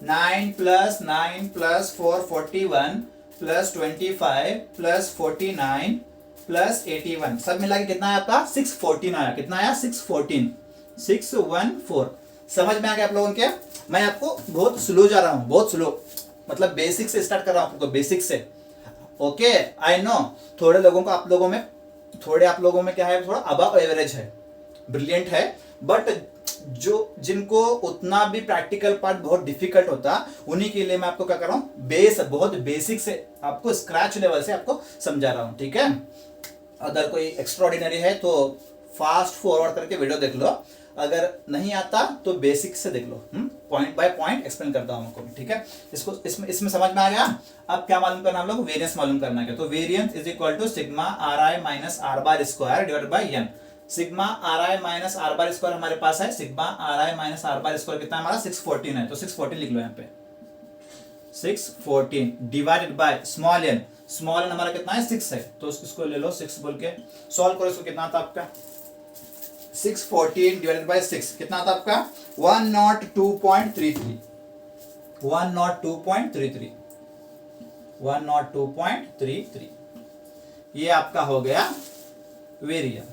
9 plus 9 plus 4 41 plus 25 plus 49 plus 81, सब मिला के कितना है आपका 614 आया। कितना आया 614, 614। समझ में आ गया आप लोगों के। मैं आपको बहुत स्लो जा रहा हूँ, बहुत स्लो, मतलब बेसिक से स्टार्ट कर रहा हूँ आपको, बेसिक से, ओके। आई नो थोड़े लोगों को, आप लोगों में क्या है, थोड़ा अबव एवरेज है, ब्रिलियंट है, बट जो जिनको उतना भी प्रैक्टिकल पार्ट बहुत डिफिकल्ट होता, उन्हीं के लिए मैं आपको क्या कर रहा हूँ, बेस बहुत बेसिक से आपको स्क्रैच लेवल से आपको समझा रहा हूँ, ठीक है। अगर कोई एक्स्ट्राऑर्डिनरी है तो फास्ट फॉरवर्ड करके वीडियो देख लो, अगर नहीं आता तो बेसिक से देख लो, पॉइंट बाय पॉइंट एक्सप्लेन करता हूं आपको, ठीक है। इसको इसमें समझ में आ गया। अब क्या मालूम करना हम लोग, वेरिएंस मालूम करना है। तो variance is equal to sigma R I minus R bar square divided by N. Sigma R I minus R bar square हमारे पास है, sigma R I minus R bar square कितना हमारा 614 है, तो 614 लिख लो यहाँ पे, 614 divided by small N, small N हमारा कितना है 6 है, तो इसको ले लो 6 बोल के सॉल्व करो। इसको कितना था आपका 614 डिवाइडेड बाय 6 कितना था आपका 102.33, 102.33, 102.33। ये आपका हो गया वेरिएंस,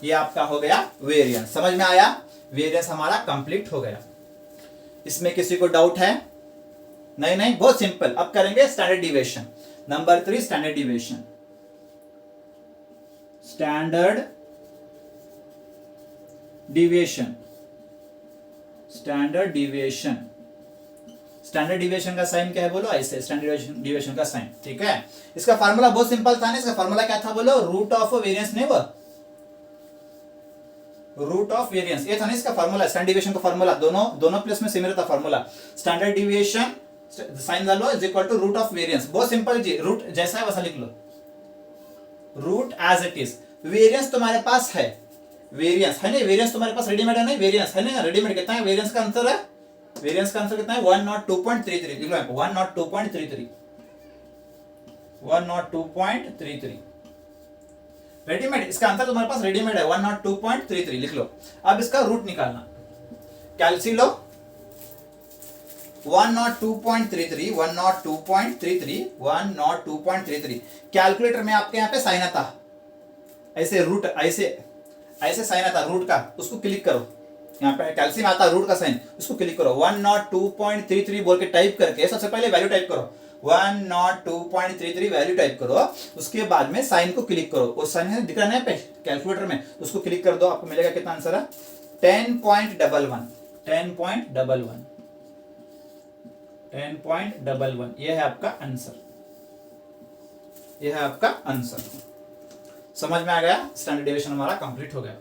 ये आपका हो गया वेरिएंस। समझ में आया, वेरिएंस हमारा कंप्लीट हो गया। इसमें किसी को डाउट है? नहीं, बहुत सिंपल। अब करेंगे standard deviation, number 3 standard deviation. Standard deviation, standard deviation, standard deviation का साइन क्या है बोलो, ऐसे स्टैंडर्ड डिविएशन का साइन, ठीक है। इसका फार्मूला बहुत सिंपल था ना, इसका फार्मूला क्या था बोलो, रूट ऑफ वेरिएंस, नहीं वो रूट ऑफ वेरिएंस, ये था ना इसका फार्मूला, स्टैंडर्ड डिविएशन का फार्मूला। दोनों प्लेस में सिमिलर था फार्मूला। स्टैंडर्ड डिविएशन साइन डालो is equal to root of variance, बहुत सिंपल जी, रूट जैसा है वैसा लिख लो, root as it is. Variance तुम्हारे पास है, वेरिएंस है नहीं, वेरिएंस तुम्हारे पास रेडीमेड है नहीं, वेरिएंस है नहीं, रेडीमेड कितना है, वेरिएंस का आंसर है, वेरिएंस का आंसर कितना है 102.33, लिख लो 102.33, 102.33 रेडीमेड, इसका आंसर तुम्हारे पास रेडीमेड है 102.33, लिख लो। अब इसका रूट निकालना, कैलसी लो 102.33, 102.33, 102.33। कैलकुलेटर में आपके यहाँ पे साइन आता, ऐसे रूट, ऐसे साइन आता रूट का, उसको क्लिक करो, यहाँ पे कैल्सी में आता रूट का साइन, उसको क्लिक करो, 102.33 बोल के टाइप करके सबसे पहले वैल्यू टाइप करो, 102.33 वैल्यू टाइप करो, उसके बाद में साइन को क्लिक करो, उस साइन दिख रहा है पे कैलकुलेटर में, उसको क्लिक कर दो, आपको मिलेगा कितना आंसर है 10.11, 10.11, 10.11। यह है आपका आंसर, यह है आपका आंसर। समझ में आ गया, स्टैंडर्ड डेविएशन हमारा कंप्लीट हो गया।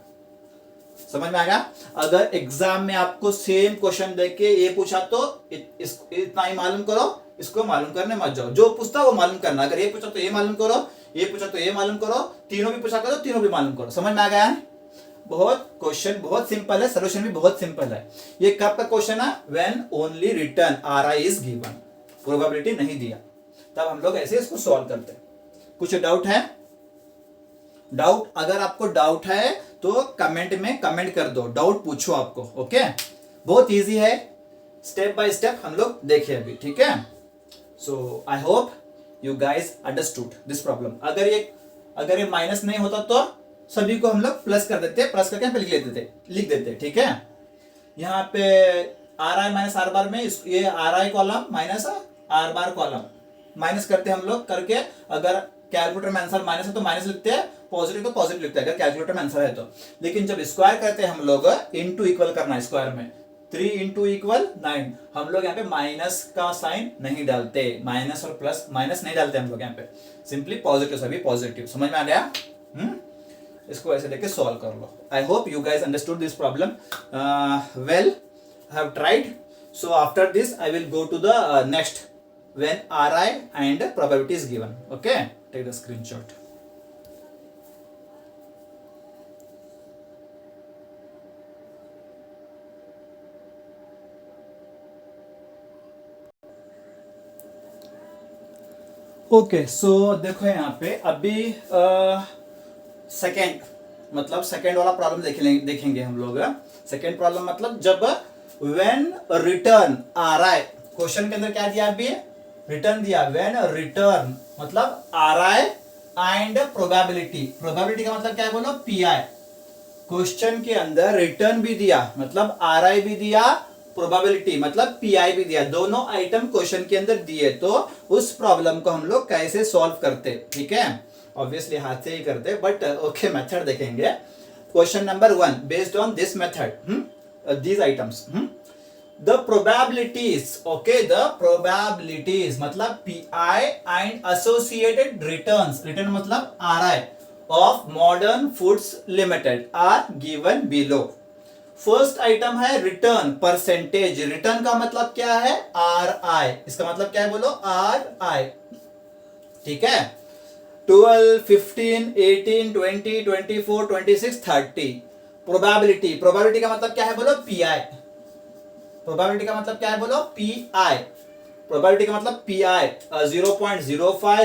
समझ में आ गया। अगर एग्जाम में आपको सेम क्वेश्चन देके ये पूछा तो इतना ही मालूम करो, इसको मालूम करने मत जाओ, जो पूछता वो मालूम करना। अगर ये पूछा तो ये मालूम करो, ये पूछा तो ये मालूम करो, तीनों भी पूछा करो, तीनों भी मालूम करो। समझ में आ गया है। बहुत क्वेश्चन बहुत सिंपल है, सोल्यूशन भी बहुत सिंपल है। ये कब का क्वेश्चन है, when only return are I is given, probability नहीं दिया तब हम लोग ऐसे इसको सॉल्व करते हैं। कुछ डाउट है? डाउट, अगर आपको डाउट है तो कमेंट में कमेंट कर दो, डाउट पूछो आपको, ओके। बहुत इजी है, स्टेप बाय स्टेप हम लोग देखें अभी, ठीक है। So I hope you guys understood this problem. अगर ये माइनस नहीं होता तो सभी को हम लोग प्लस कर देते, प्लस करके पे लिख देते, ठीक है। यहाँ पे आर आई माइनस आर बार में ये are I column minus R bar column minus करते हैं हम लोग करके, अगर कैलकुलेटर में आंसर माइनस है तो माइनस लिखते हैं, पॉजिटिव तो पॉजिटिव लिखते हैं अगर कैलकुलेटर में आंसर है तो। लेकिन जब स्क्वायर करते हैं हम लोग, इनटू इक्वल करना है स्क्वायर में, 3 इंटू इक्वल 9, हम लोग यहाँ पे माइनस का साइन नहीं डालते, माइनस और प्लस माइनस नहीं डालते हम लोग यहाँ पे, सिंपली पॉजिटिव, सभी पॉजिटिव। समझ में आ गया? इसको ऐसे देख के सॉल्व कर लो। I hope you guys understood this problem well, have tried. So after this I will go to the next when Ri and probability is given. Okay, take the screenshot. Okay so देखो यहाँ पे अभी second मतलब second वाला problem देखेंगे हम लोग। Second problem मतलब जब when return ri, क्वेश्चन के अंदर क्या दिया अभी, रिटर्न दिया, when return मतलब ri and probability, probability का मतलब क्या है बोलो, pi। क्वेश्चन के अंदर रिटर्न भी दिया मतलब ri भी दिया, प्रोबेबिलिटी मतलब pi भी दिया, दोनों आइटम क्वेश्चन के अंदर दिए, तो उस प्रॉब्लम को हम लोग कैसे सॉल्व करते, ठीक है। ऑब्वियसली हाथ से ही करते, बट ओके मेथड देखेंगे। Question number 1 based on this method, these items, the probabilities, okay, the probabilities मतलब pi and associated returns, return मतलब ri of modern foods limited are given below। First item है return percentage, return का मतलब क्या है, ri, इसका मतलब क्या है बोलो, ri, ठीक है। 12, 15, 18, 20, 24, 26, 30। प्रोबेबिलिटी, प्रोबेबिलिटी का मतलब क्या है बोलो, पी आई। प्रोबेबिलिटी का मतलब क्या है बोलो, पी आई। प्रोबेबिलिटी का मतलब P I 0.05,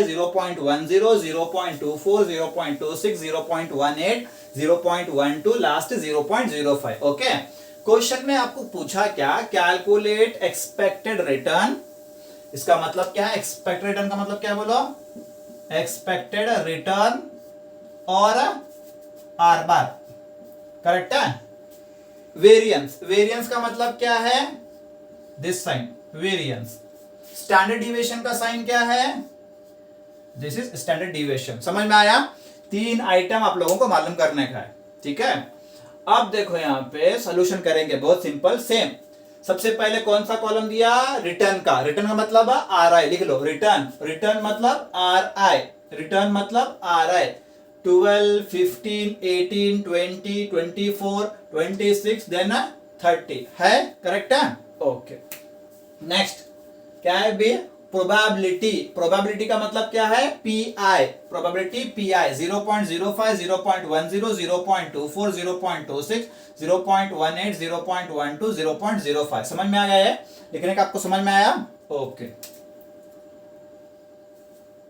0.10, 0.24, 0.26, 0.18, 0.12, last 0.05। Okay, question में आपको पूछा क्या, कैलकुलेट एक्सपेक्टेड रिटर्न। इसका मतलब क्या है, एक्सपेक्टेड रिटर्न का मतलब क्या है बोलो, एक्सपेक्टेड रिटर्न और आर बार, करेक्ट है। वेरियंस, वेरियंस का मतलब क्या है, this sign variance. Standard deviation का साइन क्या है, दिस इज स्टैंडर्ड डिविएशन। समझ में आया? 3 आइटम आप लोगों को मालूम करने का है, ठीक है। अब देखो यहाँ पे सॉल्यूशन करेंगे, बहुत सिंपल सेम। सबसे पहले कौन सा कॉलम दिया, रिटर्न का, रिटर्न का मतलब आर आई, लिख लो रिटर्न, रिटर्न मतलब आर आई, रिटर्न मतलब आर आई। 12, 15, 18, 20, 24, 26, देन 30 है, करेक्ट है। ओके, नेक्स्ट क्या है बी, प्रोबेबिलिटी। प्रोबेबिलिटी का मतलब क्या है, P I, probability P I 0.05, 0.10, 0.24, 0.26, 0.18, 0.12, 0.05। समझ में आ गया है, लिखने का आपको समझ में आया? ओके,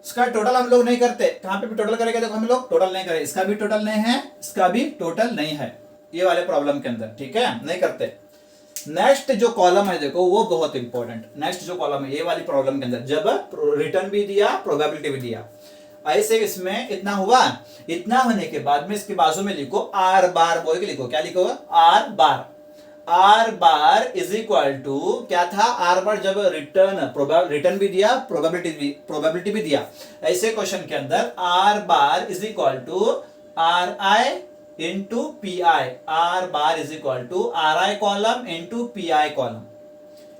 इसका टोटल हम लोग नहीं करते, कहां पे भी टोटल करेंगे, देखो हम लोग टोटल नहीं करें, इसका भी टोटल नहीं है, इसका भी टोटल नहीं है, ये वाले प्रॉब्लम के अंदर, ठीक है, नहीं करते। नेक्स्ट जो कॉलम है देखो वो बहुत इंपॉर्टेंट, नेक्स्ट जो कॉलम है ये वाली प्रॉब्लम के अंदर जब रिटर्न भी दिया, प्रोबेबिलिटी भी दिया, ऐसे इसमें इतना हुआ, इतना होने के बाद में इसके बाजू में लिखो आर बार बोल के लिखो, क्या लिखो, R bar. R bar is equal to क्या था, आर बार जब रिटर्न भी दिया, प्रोबेबिलिटी भी दिया, ऐसे क्वेश्चन के अंदर R bar is equal to R I into P I, R bar is equal to R I column into P I column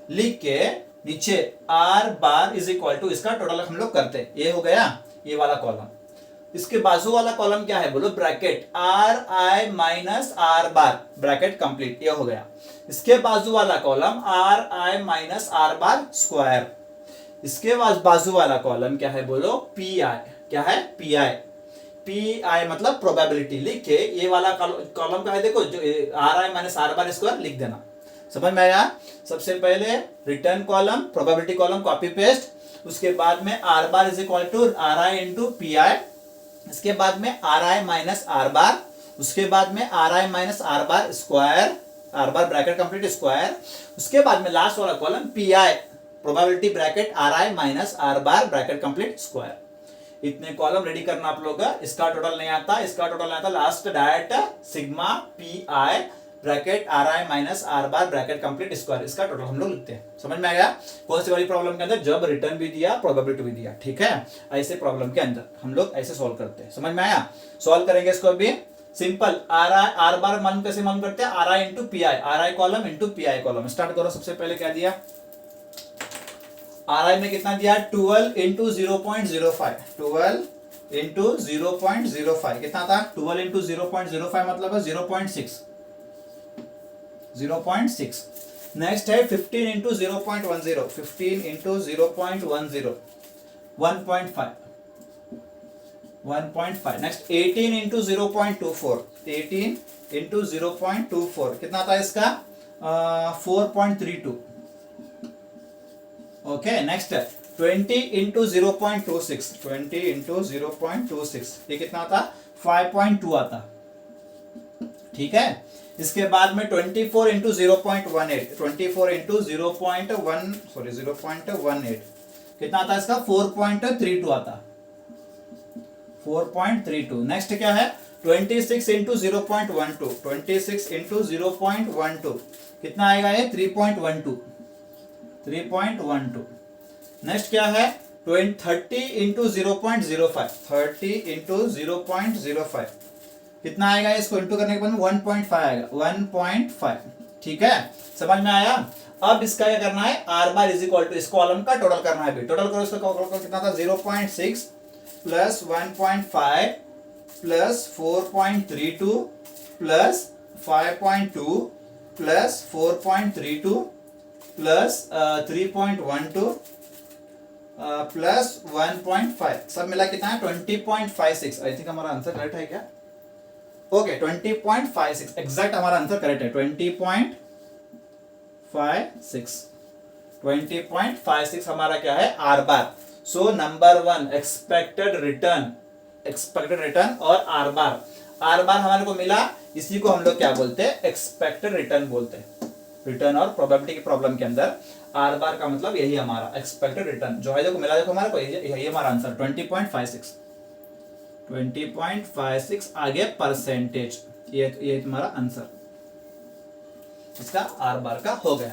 लिख के नीचे R bar is equal to, इसका टोटल हम लोग करते, ये हो गया ये वाला कॉलम। इसके बाजू वाला कॉलम क्या है बोलो, bracket R I minus R bar, bracket complete, ये हो गया। इसके बाजू वाला column are I minus R bar square. इसके बाजू वाला कॉलम क्या है बोलो, पी आई, क्या है, पी आई। पी आई मतलब प्रोबेबिलिटी, लिख के ये वाला कॉलम का है देखो, जो R I minus R bar square लिख देना। समझ में आया? सबसे पहले return column, probability column copy paste, उसके बाद में R bar is equal to R I into P I, इसके बाद में R I minus R bar, उसके बाद में R I minus R bar square, R bar bracket complete square, उसके बाद में लास्ट वाला column P I probability bracket R I minus R bar bracket complete square. इतने कॉलम रेडी करना आप लोग का। इसका टोटल नहीं आता, इसका टोटल नहीं आता, last direct sigma P I bracket R I minus R bar bracket complete square, इसका टोटल हम लोग लिखते हैं। समझ में आ गया? कौन सी वाली प्रॉब्लम के अंदर? जब रिटर्न भी दिया प्रोबेबिलिटी भी दिया, ठीक है, ऐसे प्रॉब्लम के अंदर हम लोग ऐसे सॉल्व करते हैं। समझ में आया? सॉल्व करेंगे इसको भी सिंपल। आर बार मान कैसे मान करते हैं? Are I into P I, R I column into P I column. Start करो। सबसे पहले क्या दिया? आर आई में कितना दिया? 12 इंटू 0.05, 12 इंटू 0.05 कितना था? 12 इंटू 0.05 मतलब है 0.6, 0.6। नेक्स्ट है 15 into 0.10, 15 into 0.10, 1.5, 1.5। Next 18 into 0.24, 18 into 0.24 कितना था इसका? 4.32। ओके। नेक्स्ट 20 इंटू 0.26, 20 इंटू 0.26 ये कितना था? 5.2 आता, ठीक है। इसके बाद में 24 इंटू 0.18, 24 इंटू 0.18 कितना था इसका? 4.32 आता, 4.32। नेक्स्ट क्या है? 26 इंटू 0.12, 26 इंटू 0.12 कितना आएगा ये? 3.12, 3.12। नेक्स्ट क्या है? 30 इंटू 0.05, 30 इंटू 0.05 कितना आएगा? इसको इंटू करने के बाद 1.5 आएगा, 1.5, ठीक है। समझ में आया? अब इसका क्या करना है? R bar is equal to इस कॉलम का टोटल करना है। टोटल करो इसका कितना था? 0.6 plus 1.5 plus 4.32 plus 5.2 plus 4.32 plus 3.12 plus 1.5 सब मिला कितना है? 20.56। आई थिंक हमारा आंसर करेक्ट है क्या? ओके 20.56 एग्जैक्ट हमारा आंसर करेक्ट है। 20.56 हमारा क्या है? R bar. So number 1 expected return और आर बार। आर बार हमारे को मिला, इसी को हम लोग क्या बोलते हैं? एक्सपेक्टेड रिटर्न बोलते हैं। रिटर्न और प्रोबेबिलिटी की प्रॉब्लम के अंदर आर बार का मतलब यही हमारा एक्सपेक्टेड रिटर्न जो है। देखो मिला, देखो हमारे को यही हमारा आंसर 20.56, 20.56 आगे परसेंटेज, ये तुम्हारा आंसर इसका आर बार का हो गया।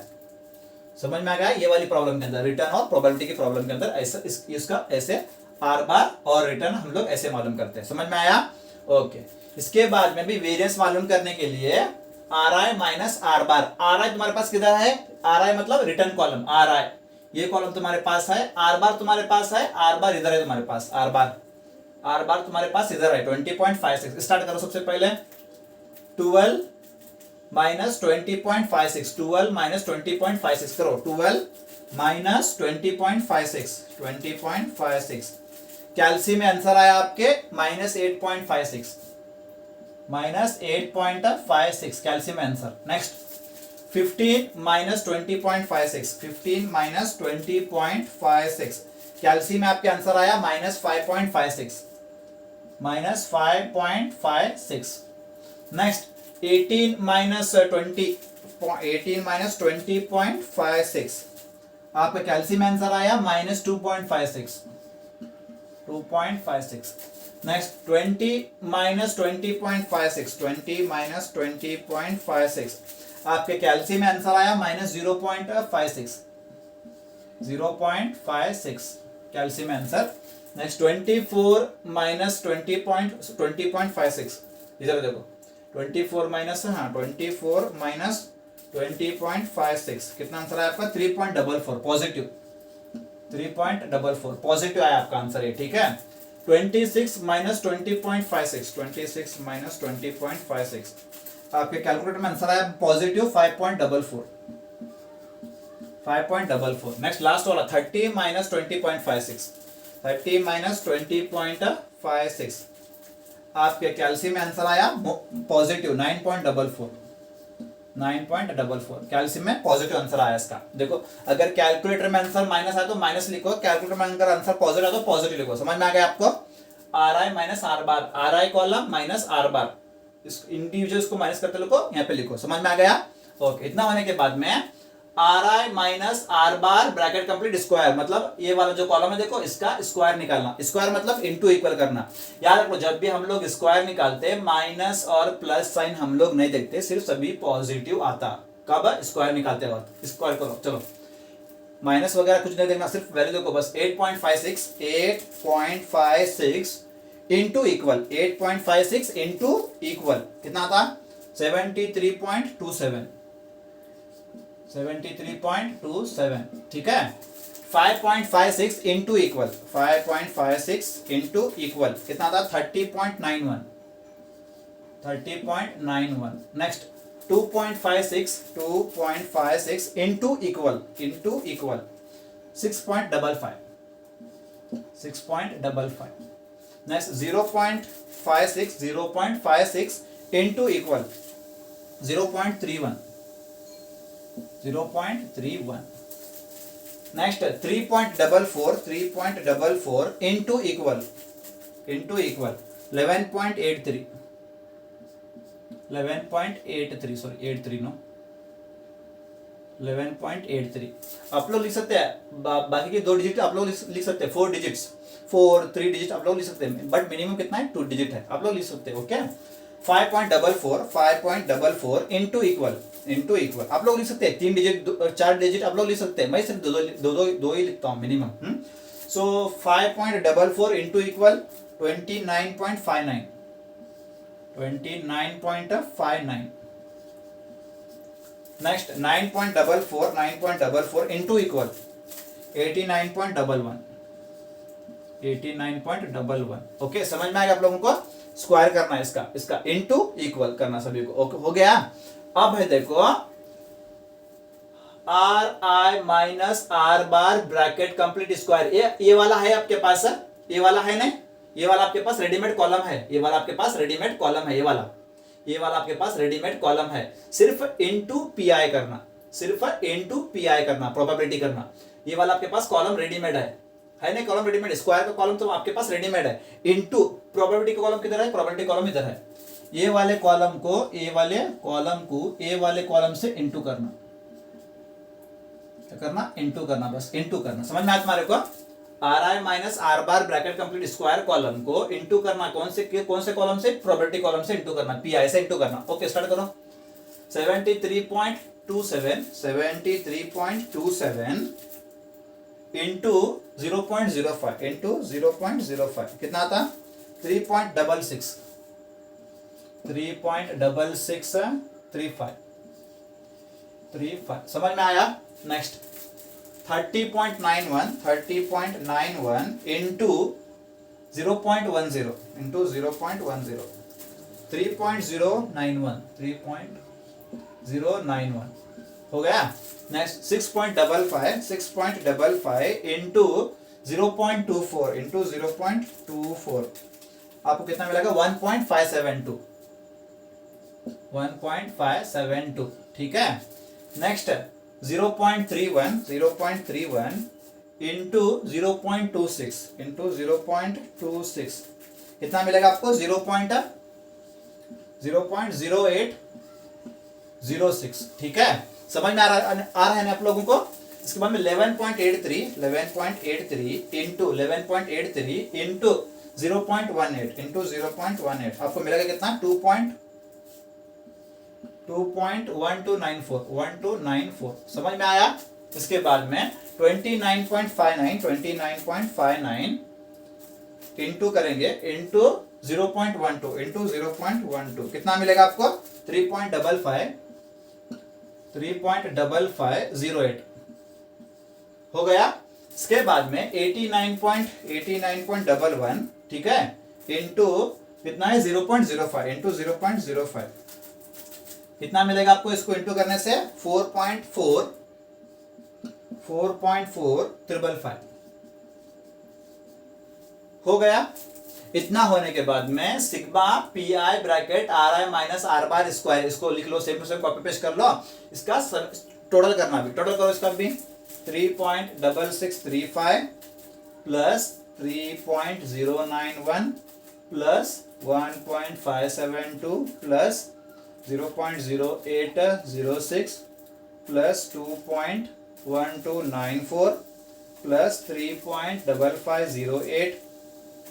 समझ में आ गया? ये वाली प्रॉब्लम के अंदर रिटर्न और प्रोबेबिलिटी की प्रॉब्लम के अंदर ऐसा इसका ऐसे आर बार और रिटर्न हम लोग ऐसे मालूम करते हैं। समझ में आया? ओके। इसके बाद में भी वेरिएंस मालूम करने के लिए are I minus R bar. Are I तुम्हारे पास किधर है? आर आई मतलब रिटर्न कॉलम, आर आई ये कॉलम तुम्हारे पास है, आर बार तुम्हारे पास है, आर बार इधर है तुम्हारे पास, आर बार तुम्हारे पास इधर है 20.56। स्टार्ट करो। सबसे पहले 12 माइनस 20.56, 12 माइनस 20.56 करो। 12 माइनस 20.56, 20.56 कैल्सी में आंसर आया आपके -8.56, -8.56 कैल्सी में आंसर। नेक्स्ट 15 माइनस 20.56, 15 माइनस 20.56 कैल्सी में आपके आंसर आया -5.56, -5.56। नेक्स्ट 18 माइनस 20.56 आपका कैल्सी में आंसर आया -2.56, 2.56। नेक्स्ट 20 माइनस 20.56, 20 माइनस 20.56 आपके कैल्सी में आंसर आया -0.56, 0.56 कैल्सी में आंसर। नेक्स्ट 24 माइनस 20.56 इधर देखो 24 माइनस 24 माइनस 20.56 कितना आंसर आया आपका? 3.44 पॉजिटिव, 3.44 पॉजिटिव आया आपका आंसर ये, ठीक है। 26 माइनस 20.56, 26 माइनस 20.56 आपके कैलकुलेटर में आंसर आया पॉजिटिव 5.44, 5.44। नेक्स्ट लास्ट वाला 30 माइनस 20.56, 30 माइनस 20.56 आपके कैल्सी में आंसर आया पॉजिटिव 9.44, 9.44 कैल्सी में पॉजिटिव आंसर आया इसका। देखो अगर कैलकुलेटर में आंसर माइनस आया तो माइनस लिखो, कैलकुलेटर में अगर आंसर पॉजिटिव आया तो पॉजिटिव लिखो। समझ में आ गया आपको? Are I minus R bar, are I column minus R बार, इस इंडिविजुअल्स को माइनस करते लिखो, यहाँ पे लिखो। समझ में आ गया? ओके, इतना होने के बाद में R I minus R bar bracket complete square, मतलब ये वाला जो कॉलम है देखो इसका स्क्वायर निकालना। स्क्वायर मतलब इनटू इक्वल करना। याद रखो जब भी हम लोग स्क्वायर निकालते हैं माइनस और प्लस साइन हम लोग नहीं देखते, सिर्फ सभी पॉजिटिव आता। कब? स्क्वायर निकालते वक्त। स्क्वायर करो, चलो माइनस वगैरह कुछ नहीं देखना, सिर्फ वैल्यू देखो बस। 8.56 इंटू इक्वल, 8.56 इंटू इक्वल कितना था? 73.27, 73.27, ठीक है। 5.56 इंटू इक्वल, 5.56 इंटू इक्वल कितना था? 30.91, 30.91। Next 2.56 into equal, 6.55, 6.55। Next 0.56 into equal 0.31, 0.31। Next 3.44 into equal 11.83, 11.83, sorry 83 no, 11.83। आप लोग लिख सकते हैं बाकी के 2 डिजिट आप लोग लिख सकते हैं, 4 डिजिट्स, 3 डिजिट आप लोग लिख सकते हैं, बट मिनिमम कितना है? 2 डिजिट है, आप लोग लिख सकते हैं। ओके 5.44 इंटू इक्वल आप लोग लिख सकते हैं 3 डिजिट 4 डिजिट आप लोग लिख सकते हैं, मैं सिर्फ दो ही लिखता हूँ मिनिमम। सो 5.44 into equal 29.59, 29.59। Next 9.44 into equal 89.11, 89.11। Okay समझ में आएगा आप लोगों को? स्क्वायर करना है इसका इंटू इक्वल करना सभी को। ओके हो गया। अब है देखो are I minus R bar bracket complete square, ये वाला है आपके पास, ये वाला है नहीं, ये वाला आपके पास रेडीमेड कॉलम है, ये वाला आपके पास रेडीमेड कॉलम है, ये वाला आपके पास रेडीमेड कॉलम है। सिर्फ इनटू पीआई करना, सिर्फ इनटू पीआई करना, प्रोबेबिलिटी करना। ये वाला आपके पास कॉलम रेडीमेड है नहीं? कॉलम रेडीमेड, स्क्वायर का कॉलम तो आपके पास रेडीमेड है। इनटू प्रोबेबिलिटी का कॉलम किधर है? प्रोबेबिलिटी कॉलम इधर है। ये वाले कॉलम को ए वाले कॉलम से इनटू करना, क्या करना? इनटू करना, बस इनटू करना। समझ में आया तुम्हारे को? Are I minus R bar bracket complete square column को इनटू करना, कौन से कॉलम से? प्रोबेबिलिटी कॉलम से इनटू करना, पीआई से इनटू करना। ओके स्टार्ट करो। 73.27 इंटू 0.05 इंटू 0.05 कितना था? 3.66, 3.6635। समझ में आया? नेक्स्ट 30.91 इंटू 0.10 इंटू 0.10, 3.091 हो गया। नेक्स्ट 6.55 इंटू 0.24 इंटू 0.24 आपको कितना मिलेगा? 1.572, ठीक है। नेक्स्ट 0.31 इंटू 0.26 कितना मिलेगा आपको? 0.0806, ठीक है। समझ में आ रहा है ना आप लोगों को? इसके बाद में 11.83 इंटू 0.18 आपको मिलेगा कितना? 2.1294। समझ में आया? इसके बाद में 29.59 इंटू करेंगे इंटू 0.12 कितना मिलेगा आपको? 3.5508 हो गया। इसके बाद में 89.11, ठीक है, इंटू कितना है? 0.05 इंटू 0.05 कितना मिलेगा आपको? इसको इंटू करने से 4.45 हो गया। इतना होने के बाद में sigma P I bracket R I minus R bar square, इसको लिख लो, same to same copy paste कर लो। इसका टोटल करना भी, टोटल करो इसका भी। 3.6635 plus 3.091 plus 1.572 plus 0.0806 plus 2.1294 plus 3.5508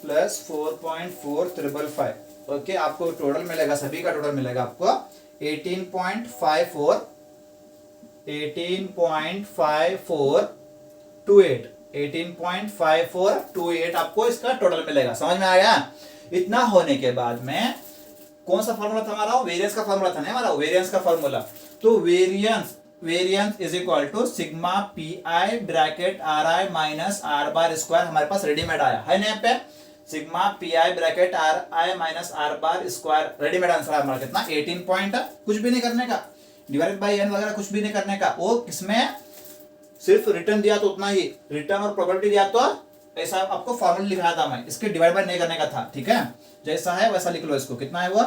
plus 4.4355। Okay, आपको टोटल मिलेगा, सभी का टोटल मिलेगा आपको 18.5428 18.5428 आपको इसका टोटल मिलेगा। समझ में आ गया? इतना होने के बाद में कौन सा फॉर्मूला था हमारा? वेरिएंस का फॉर्मूला था ना हमारा, वेरिएंस का फॉर्मूला। तो variance is equal to sigma P I bracket R I minus R bar square हमारे पास रेडीमेड आया है ना यहाँ पे। Sigma P I bracket R I minus R bar square readymade answer है हमारा कितना? 18 पॉइंट, कुछ भी नहीं करने का, डिवाइडेड बाय n वगैरह कुछ भी नहीं करने का। वो किसमें सिर्फ रिटर्न दिया तो उतना ही, रिटर्न और प्रोबेबिलिटी दिया तो ऐसा आपको फॉर्मूला लिखा था मैं, इसके डिवाइड बाय नहीं करने का था। ठीक है, जैसा है वैसा लिख लो इसको। कितना है वो?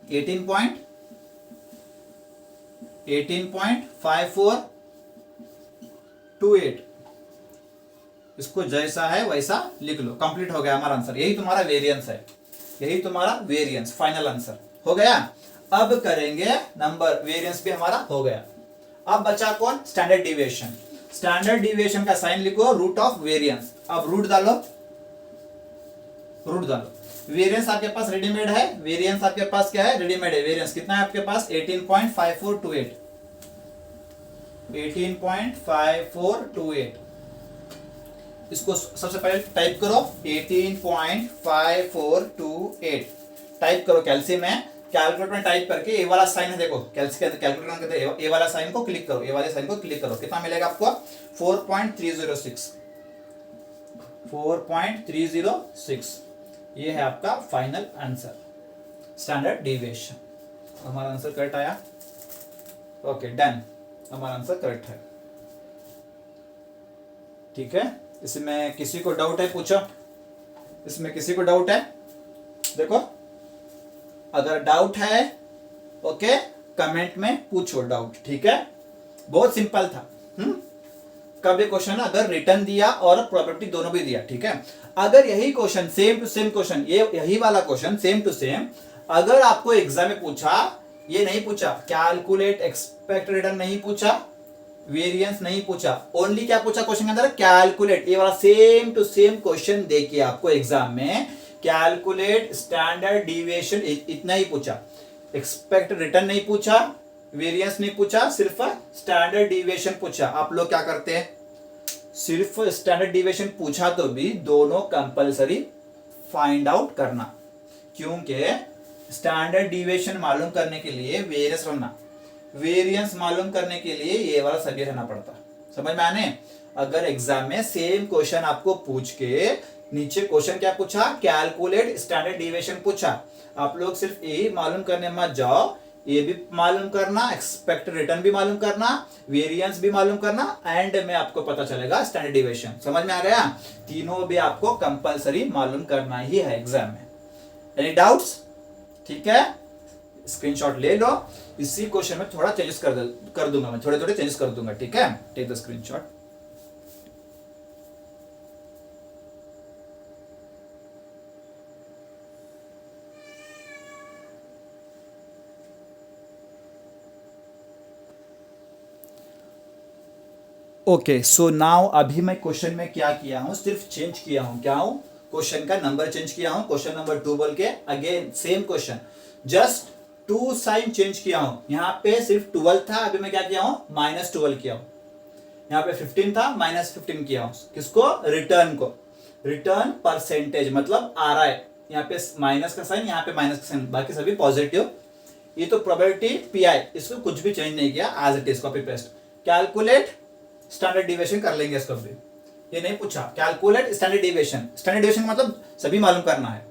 18.5428 इसको जैसा है वैसा लिख लो। कंप्लीट हो गया हमारा आंसर। यही तुम्हारा वेरिएंस है, यही तुम्हारा वेरिएंस फाइनल आंसर हो गया। अब करेंगे नंबर, वेरिएंस भी हमारा हो गया। अब बचा कौन? Standard deviation. स्टैंडर्ड डिविएशन का साइन लिखो रूट ऑफ वेरिएंस। अब रूट डालो, रूट डालो। वेरिएंस आपके पास रेडीमेड है, वेरिएंस आपके पास क्या है? रेडीमेड है। वेरिएंस कितना है आपके पास? 18.5428 18.5428। इसको सबसे पहले टाइप करो 18.5428 टाइप करो कैल्सी में। कैलकुलेटर में टाइप करके ए वाला साइन है, देखो कैल्सी के अंदर कैलकुलेटर के अंदर ए वाला साइन को क्लिक करो, ए वाले साइन को क्लिक करो। कितना मिलेगा आपको? 4.306 4.306। ये है आपका फाइनल आंसर, स्टैंडर्ड डिविएशन। हमारा आंसर करेक्ट आया। ओके डन, हमारा आंसर करेक्ट है। ठीक है, इसमें किसी को डाउट है? पूछो, इसमें किसी को डाउट है? देखो, अगर डाउट है ओके कमेंट में पूछो डाउट। ठीक है, बहुत सिंपल था। कभी क्वेश्चन अगर रिटर्न दिया और प्रोबेबिलिटी दोनों भी दिया, ठीक है, अगर यही question same to same question, ये यही वाला क्वेश्चन सेम टू सेम अगर आपको एग्जाम में पूछा, ये नहीं पूछा कैलकुलेट एक्सपेक्ट रिटर्न, नहीं पूछा वेरिएंस, नहीं पूछा, ओनली क्या पूछा क्वेश्चन के अंदर? कैलकुलेट। ये वाला सेम टू सेम क्वेश्चन देखिए आपको एग्जाम में, कैलकुलेट स्टैंडर्ड डिविएशन, इतना ही पूछा। एक्सपेक्ट रिटर्न नहीं पूछा, वेरिएंस नहीं पूछा, सिर्फ स्टैंडर्ड डिविएशन पूछा। आप लोग क्या करते हैं? सिर्फ स्टैंडर्ड डिविएशन पूछा तो भी दोनों कंपलसरी फाइंड आउट करना, क्योंकि स्टैंडर्ड डिविएशन मालूम करने के लिए वेरिएंस रहना, वेरिएंस मालूम करने के लिए ये वाला सभी रहना पड़ता। समझ में आने? अगर एग्जाम में सेम क्वेश्चन आपको पूछ के नीचे क्वेश्चन क्या पूछा? कैलकुलेट स्टैंडर्ड डिविएशन पूछा। आप लोग सिर्फ यही मालूम करने मत जाओ, ये भी मालूम करना, एक्सपेक्ट रिटर्न भी मालूम करना, वेरिएंस भी मालूम करना, एंड में आपको पता चलेगा स्टैंडर्ड डिविएशन। समझ में आ गया? तीनों भी आपको कंपलसरी मालूम करना ही है एग्जाम में। Any doubts? ठीक है, स्क्रीनशॉट ले लो। इसी क्वेश्चन में थोड़ा चेंजेस कर दूंगा मैं, थोड़े थोड़े चेंजेस कर दूंगा। ठीक है, take the screenshot. Okay, so now अभी मैं क्वेश्चन में क्या किया हूं? सिर्फ चेंज किया हूं। क्या हूं? क्वेश्चन का नंबर चेंज किया हूं। क्वेश्चन नंबर 2 बोल के again same question, just 2 sign change किया हूं। यहाँ पे सिर्फ 12 था, अभी मैं क्या किया हूं? -12 किया हूं। यहाँ पे 15 था, -15 किया हूं। किसको? रिटर्न को। रिटर्न परसेंटेज मतलब RI, यहाँ पे माइनस का साइन, यहाँ पे माइनस का साइन, बाकी सभी पॉजिटिव। ये तो प्रोबेबिलिटी PI, इसको कुछ भी चेंज नहीं किया, as it is copy paste. Calculate standard deviation कर लेंगे इसको भी, ये नहीं पूछा। Calculate standard deviation, standard deviation मतलब सभी मालूम करना है।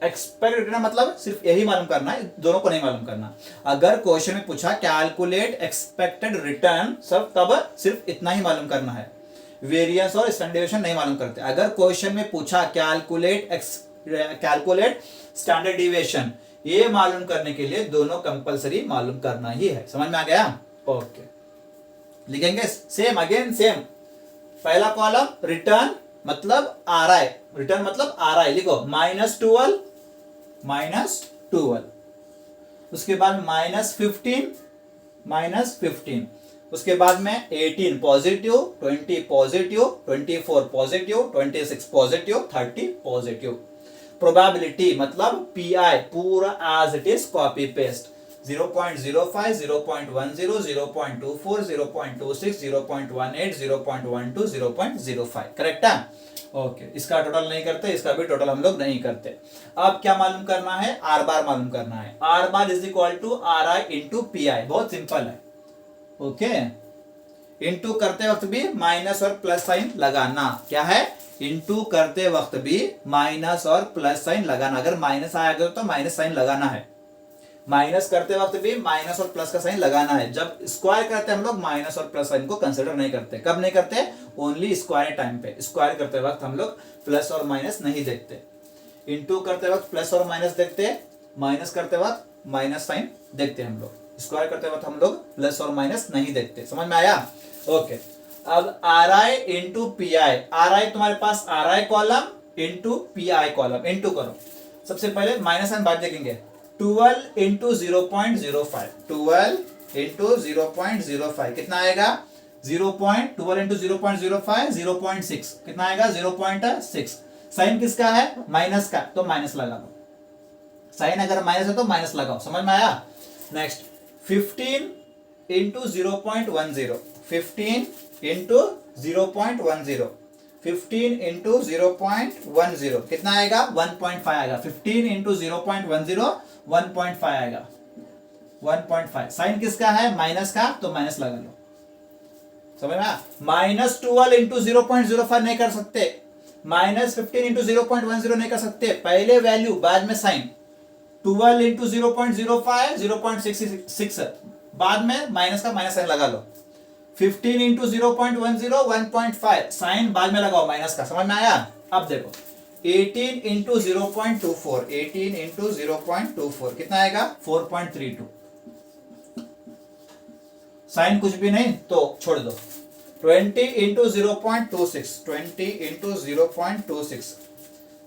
एक्सपेक्ट रिटर्न मतलब सिर्फ यही मालूम करना है, दोनों को नहीं मालूम करना। अगर क्वेश्चन में पूछा कैलकुलेट एक्सपेक्टेड रिटर्न, सब तब सिर्फ इतना ही मालूम करना है, वेरिएंस और स्टैंडर्ड डिविएशन नहीं मालूम करते। अगर क्वेश्चन में पूछा कैलकुलेट स्टैंडर्ड डिविएशन, ये मालूम करने के लिए दोनों कंपलसरी मालूम करना ही है। समझ में आ गया? ओके, लिखेंगे सेम अगेन सेम। पहला कॉलम रिटर्न मतलब RI, रिटर्न मतलब RI लिखो, -12 उसके बाद -15, -15, उसके बाद में 18 positive, 20 positive, 24 positive, 26 positive, 30 positive. Probability मतलब पीआई पूरा as it is copy paste 0.05, 0.10, 0.24, 0.26, 0.18, 0.12, 0.05। Correct है? ओके, इसका टोटल नहीं करते, इसका भी टोटल हम लोग नहीं करते। अब क्या मालूम करना है? आर बार मालूम करना है। R bar is equal to R I into P I. बहुत सिंपल है। ओके, इंटू करते वक्त भी माइनस और प्लस साइन लगाना। क्या है? इंटू करते वक्त भी माइनस और प्लस साइन लगाना। अगर माइनस आएगा तो माइनस साइन लगाना है। माइनस करते वक्त भी माइनस और प्लस का साइन लगाना है। जब स्क्वायर करते हैं हम लोग माइनस और प्लस साइन को कंसिडर नहीं करते। कब नहीं करते? ओनली स्क्वायर टाइम पे। स्क्वायर करते वक्त हम लोग प्लस और माइनस नहीं देखते। इंटू करते वक्त प्लस और माइनस देखते, माइनस करते वक्त माइनस साइन देखते हम लोग। स्क्वायर करते वक्त हम लोग प्लस और माइनस नहीं देखते। समझ में आया? ओके, अब R I into P I. R I तुम्हारे पास R I column into P I column. Into करो। सबसे पहले माइनस साइन बाद देखेंगे। 12 इंटू 0.05, 12 इंटू 0.05 कितना आएगा? 12 इंटू 0.05, 0.6 कितना आएगा? 0.6। साइन किसका है? माइनस का, तो माइनस लगा लो। साइन अगर माइनस है तो माइनस लगाओ। समझ में आया? नेक्स्ट 15 इंटू 0.10, 15 इंटू 0.10, 15 इंटू 0.10 कितना आएगा? 1.5 आएगा। 15 इंटू 0.10, 1.5 आएगा। 1.5 साइन किसका है? माइनस का, तो माइनस लगा लो। समझ में? -12 इंटू 0.05 नहीं कर सकते। -15 इंटू 0.10 नहीं कर सकते। पहले वैल्यू बाद में साइन। 12 इंटू 0.05, 0.66 बाद में माइनस का माइनस साइन लगा लो। 15 इंटू 0.10, 1.5 साइन बाद में लगाओ माइनस का। समझ में आया? अब देखो 18 इंटू 0.24, 18 इंटू 0.24 कितना आएगा? 4.32। साइन कुछ भी नहीं तो छोड़ दो। 20 इंटू 0.26, 20 इंटू 0.26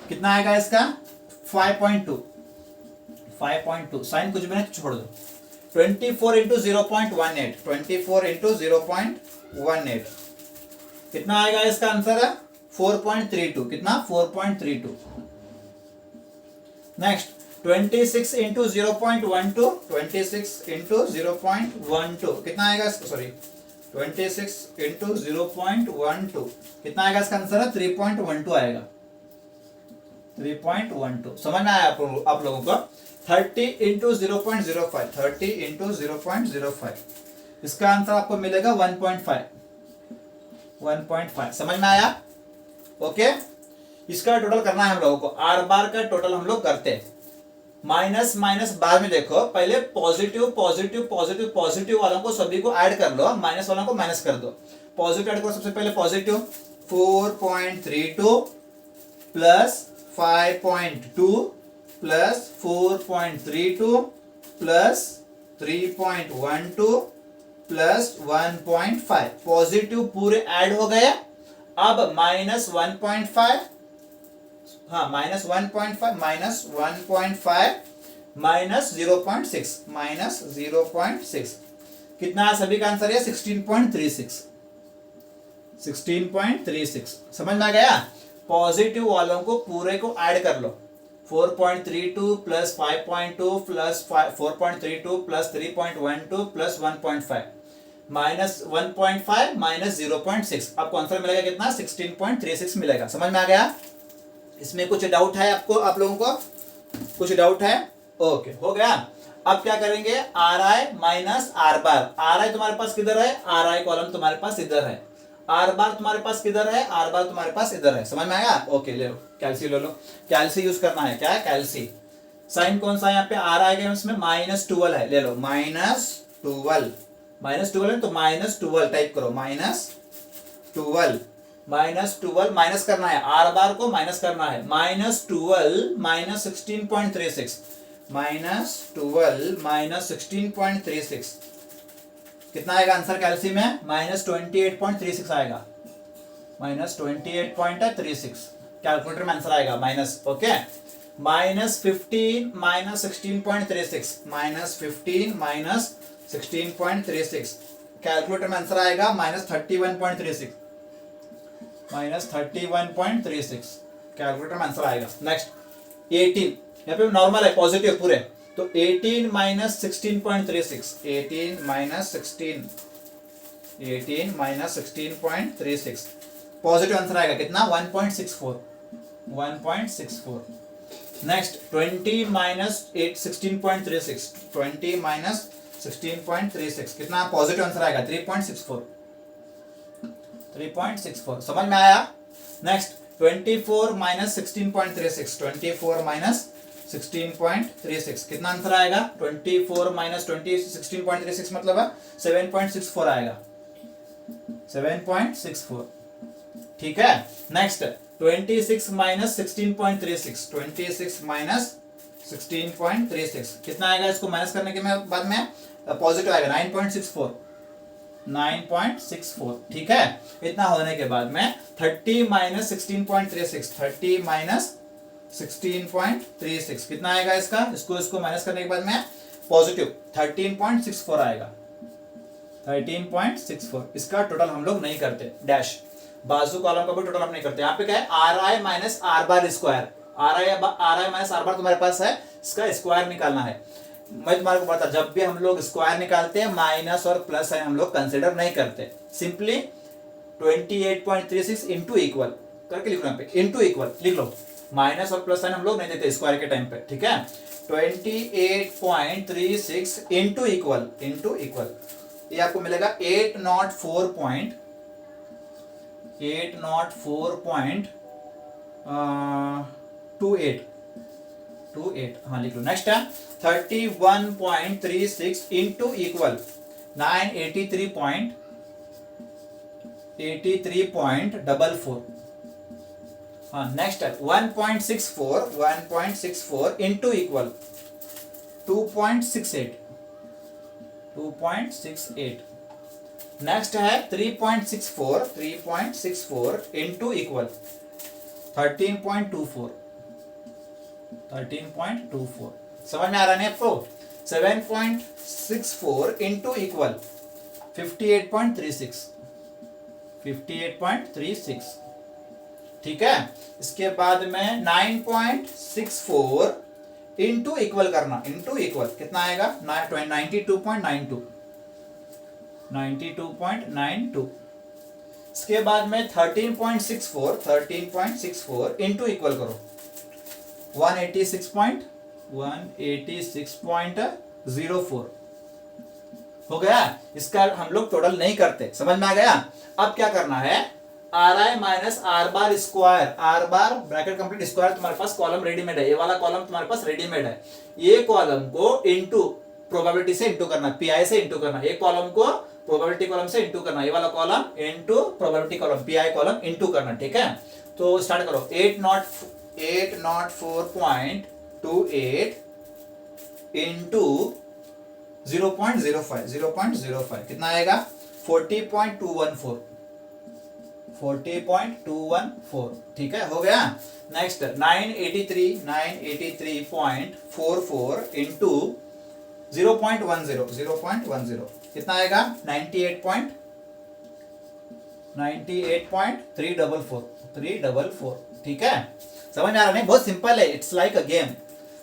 कितना आएगा इसका? 5.2, 5.2 साइन कुछ भी नहीं छोड़ दो। 24 इंटू 0.18, 24 इंटू 0.18 कितना आएगा? इसका आंसर है 4.32। कितना? 4.32। नेक्स्ट 26 इंटू 0.12, 26 इंटू 0.12 कितना आएगा? सॉरी 26 इंटू 0.12 कितना आएगा? इसका आंसर है 3.12 आएगा। 3.12 समझ में आया आप लोगों को? 30 इंटू 0.05, 30 इंटू 0.05 इसका आंसर आपको मिलेगा 1.5, 1.5। समझ में आया? ओके, इसका टोटल करना है हम लोगों को। आर बार का टोटल हम लोग करते हैं। माइनस माइनस बाद में देखो, पहले पॉजिटिव पॉजिटिव पॉजिटिव पॉजिटिव वालों को सभी को ऐड कर लो, माइनस वालों को माइनस कर दो। पॉजिटिव ऐड करो। सबसे पहले positive 4.32 plus 5.2 plus 4.32 plus 3.12 plus 1.5 positive पूरे ऐड हो गए। अब -1.5, हाँ -1.5 -1.5 -0.6 -0.6 कितना है? सभी का आंसर है 16.36, 16.36। समझ में आ गया? पॉजिटिव वालों को पूरे को ऐड कर लो। 4.32 प्लस 5.2 प्लस 4.32 प्लस 3.12 प्लस 1.5 -1.5 -0.6 आपको आंसर मिलेगा कितना? 16.36 मिलेगा। समझ में आ गया? इसमें कुछ डाउट है आपको? आप लोगों को कुछ डाउट है? ओके, हो गया। अब क्या करेंगे? Are I minus R bar. Are I तुम्हारे पास किधर है? आर आई कॉलम तुम्हारे पास इधर है। आर बार तुम्हारे पास किधर है? आर बार तुम्हारे पास इधर है। समझ में आया? ओके, ले लो कैल्सी, ले लो कैल्सी यूज करना है। क्या है? कैल्सी। साइन कौन सा है यहाँ पे? आर आएगा इसमें -12 है। ले लो -12, -12 है तो -12 टाइप करो। -12 माइनस करना है। आर बार को माइनस करना है। -12 -16.36 -12 -16.36 कितना आएगा आंसर? कैल्सी में -28.36 आएगा। -28.36 कैलकुलेटर में आंसर आएगा minus. Okay, minus 15 minus 16.36 minus 15 minus 16.36 calculator में आंसर आएगा माइनस 31.36 माइनस 31.36 कैलकुलेटर में आंसर आएगा। नेक्स्ट 18 यहाँ पे नॉर्मल है पॉजिटिव पूरे तो 18 माइनस 16.36 18 माइनस 16.36 पॉजिटिव आंसर आएगा कितना 1.64 नेक्स्ट 20 माइनस 16.36 20 माइनस 16.36 कितना पॉजिटिव आंसर आएगा 3.64 समझ में आया। नेक्स्ट 24 माइनस 16.36 24 माइनस 16.36 कितना आंसर आएगा 24 माइनस 16.36 मतलब 7.64 आएगा 7.64 ठीक है। नेक्स्ट 26 माइनस 16.36 26 माइनस 16.36 कितना आएगा इसको माइनस करने के बाद में पॉजिटिव आएगा 9.64 ठीक है। इतना होने के बाद में 30 माइनस 16.36 30 माइनस 16.36 कितना आएगा इसको माइनस करने के बाद में पॉजिटिव 13.64 आएगा 13.64 इसका टोटल हम लोग नहीं करते डैश बाजू कॉलम का भी टोटल हम नहीं करते। यहाँ पे क्या है are I minus R bar square are I minus R बार तुम्हारे पास है इसका स्क्वायर निकालना है। मैं तुम्हारे को बता जब भी हम लोग स्क्वायर निकालते हैं माइनस और प्लस साइन हम लोग कंसिडर नहीं करते सिंपली 28.36 इंटू इक्वल करके लिख लो यहाँ पे इंटू इक्वल लिख लो माइनस और प्लस साइन हम लोग नहीं देते स्क्वायर के टाइम पे ठीक है। 28.36 इंटू इक्वल ये आपको मिलेगा 804.28 हाँ लिख लो। नेक्स्ट है 31.36 इंटू इक्वल 983.84 हाँ नेक्स्ट है 1.64 इंटू इक्वल 2.68 नेक्स्ट है 3.64 इंटू इक्वल 13.24 समझ में आ रहा है आपको। 7.64 इंटू इक्वल 58.36 ठीक है। इसके बाद में 9.64 इंटू इक्वल करना इंटू इक्वल कितना आएगा 92.92 इसके बाद में 13.64 इंटू इक्वल करो 186.04 हो गया। इसका हम लोग टोटल नहीं करते समझ में आ गया। अब क्या करना है are I minus R bar square R bar bracket complete square तुम्हारे पास कॉलम रेडीमेड है ये वाला कॉलम तुम्हारे पास रेडीमेड है ये कॉलम को इनटू प्रोबेबिलिटी से इंटू करना पीआई से इंटू करना ये कॉलम को प्रोबेबिलिटी कॉलम से इंटू करना ये वाला column into probability column pi column into करना ठीक है। तो स्टार्ट करो 804.28 इंटू 0.05 कितना आएगा 40.214 ठीक है हो गया। नेक्स्ट 983.44 इंटू 0.10 कितना आएगा 98.344 ठीक है। समझ में आ रहा नहीं बहुत सिंपल है it's like a game.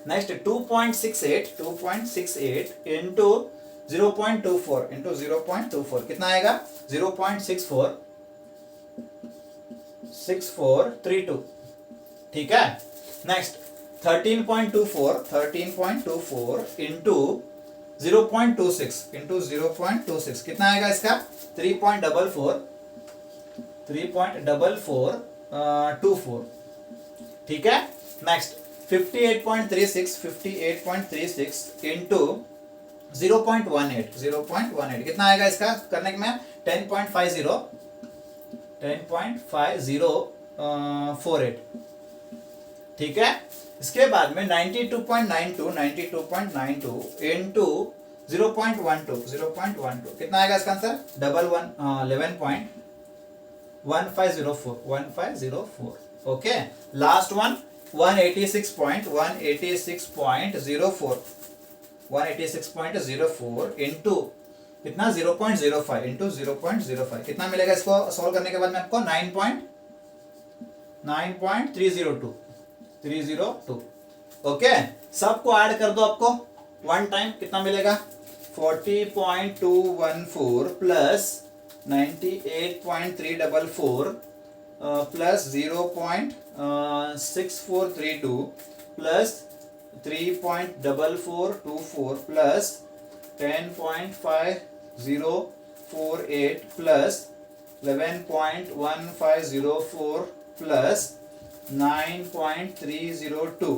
Next 2.68 into 0.24 कितना आएगा 0.6432 ठीक है। नेक्स्ट 13.24 इंटू 0.26 कितना आएगा इसका 3.4424 ठीक है। नेक्स्ट 58.36 इंटू 0.18 कितना आएगा इसका करने में 10.5048 ठीक है। इसके बाद में 92.92 इंटू 0.12 कितना आएगा इसका answer 11.1504 okay. Last one 186.04 into कितना 0.05 इंटू 0.05 कितना मिलेगा इसको सॉल्व करने के बाद में आपको 9.302 ओके। सबको ऐड कर दो, आपको वन टाइम कितना मिलेगा 40.214 plus 98.344 plus 0.6432 plus 3.4424 plus 10.5048 plus 11.1504 plus 9.302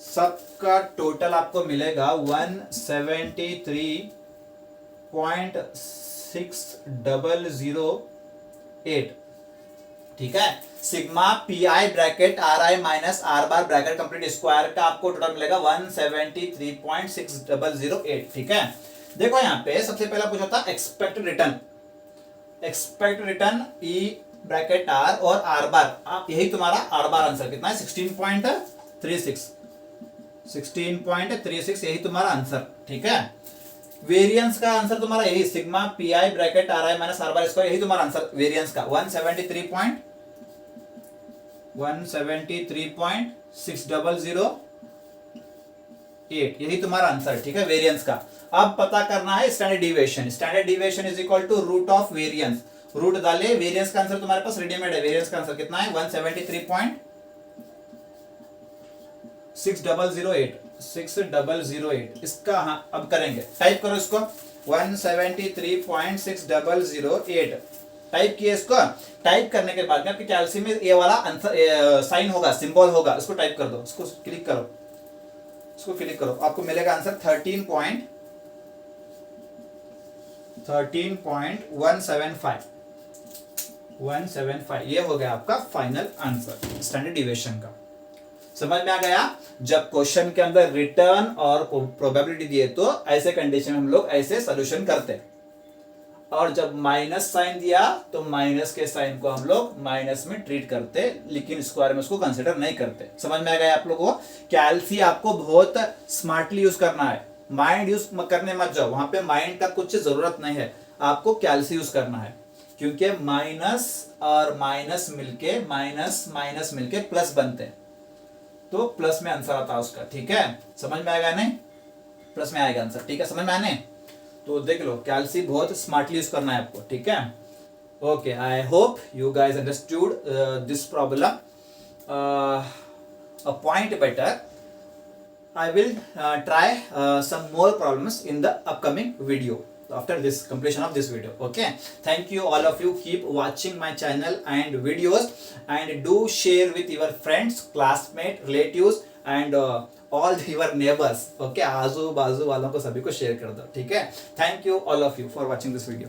सबका टोटल आपको मिलेगा 173.600 ठीक है। Sigma P I bracket R I minus R bar bracket complete square का आपको टोटल मिलेगा 173.6008 ठीक है। देखो यहाँ पे सबसे पहला पूछा था expected return E bracket R और आर बार, आप यही तुम्हारा आर बार आंसर कितना है 16.36 यही तुम्हारा आंसर ठीक है। वेरिएंस का आंसर तुम्हारा यही sigma P I bracket R I minus R bar square, यही तुम्हारा आंसर वेरिएंस का 173.6008 यही तुम्हारा आंसर ठीक है वेरिएंस का। अब पता करना है standard deviation is equal to root of variance, root डाले वेरिएंस का आंसर तुम्हारे पास रेडीमेड है। वेरिएंस का आंसर कितना है 173.600 इसका हाँ अब करेंगे, टाइप करो इसको 173.600 टाइप किए। इसको टाइप करने के बाद में आपके कैल्शियम में ये वाला आंसर साइन होगा, सिंबल होगा, इसको टाइप कर दो, इसको क्लिक करो, आपको मिलेगा आंसर 13.175 ये हो गया आपका फाइनल आंसर स्टैंडर्ड डिविएशन का। समझ में आ गया। जब क्वेश्चन के अंदर रिटर्न और प्रोबेबिलिटी दिए तो ऐसे कंडीशन में हम लोग ऐसे सॉल्यूशन करते हैं, और जब माइनस साइन दिया तो माइनस के साइन को हम लोग माइनस में ट्रीट करते, लेकिन स्क्वायर में उसको कंसिडर नहीं करते। समझ में आ गया आप लोगों को। कैल्सी आपको बहुत स्मार्टली यूज करना है, माइंड यूज करने मत जाओ, वहां पे माइंड का कुछ जरूरत नहीं है, आपको कैल्सी यूज करना है, क्योंकि माइनस और माइनस मिलके प्लस बनते हैं, तो प्लस में आंसर आता है उसका ठीक है। समझ में आएगा नहीं, प्लस में आएगा आंसर ठीक है, समझ में आने। तो देख लो कैल्सी बहुत स्मार्टली यूज करना है आपको ठीक है। Okay, I hope you guys understood this problem a point better. I will try some more problems in the upcoming video after this completion of this video. Okay, thank you all of you, keep watching my channel and videos, and do share with your friends, classmates, relatives and all your neighbors. Okay, आजू बाजू वालों को सभी को share कर दो ठीक है। Thank you all of you for watching this video.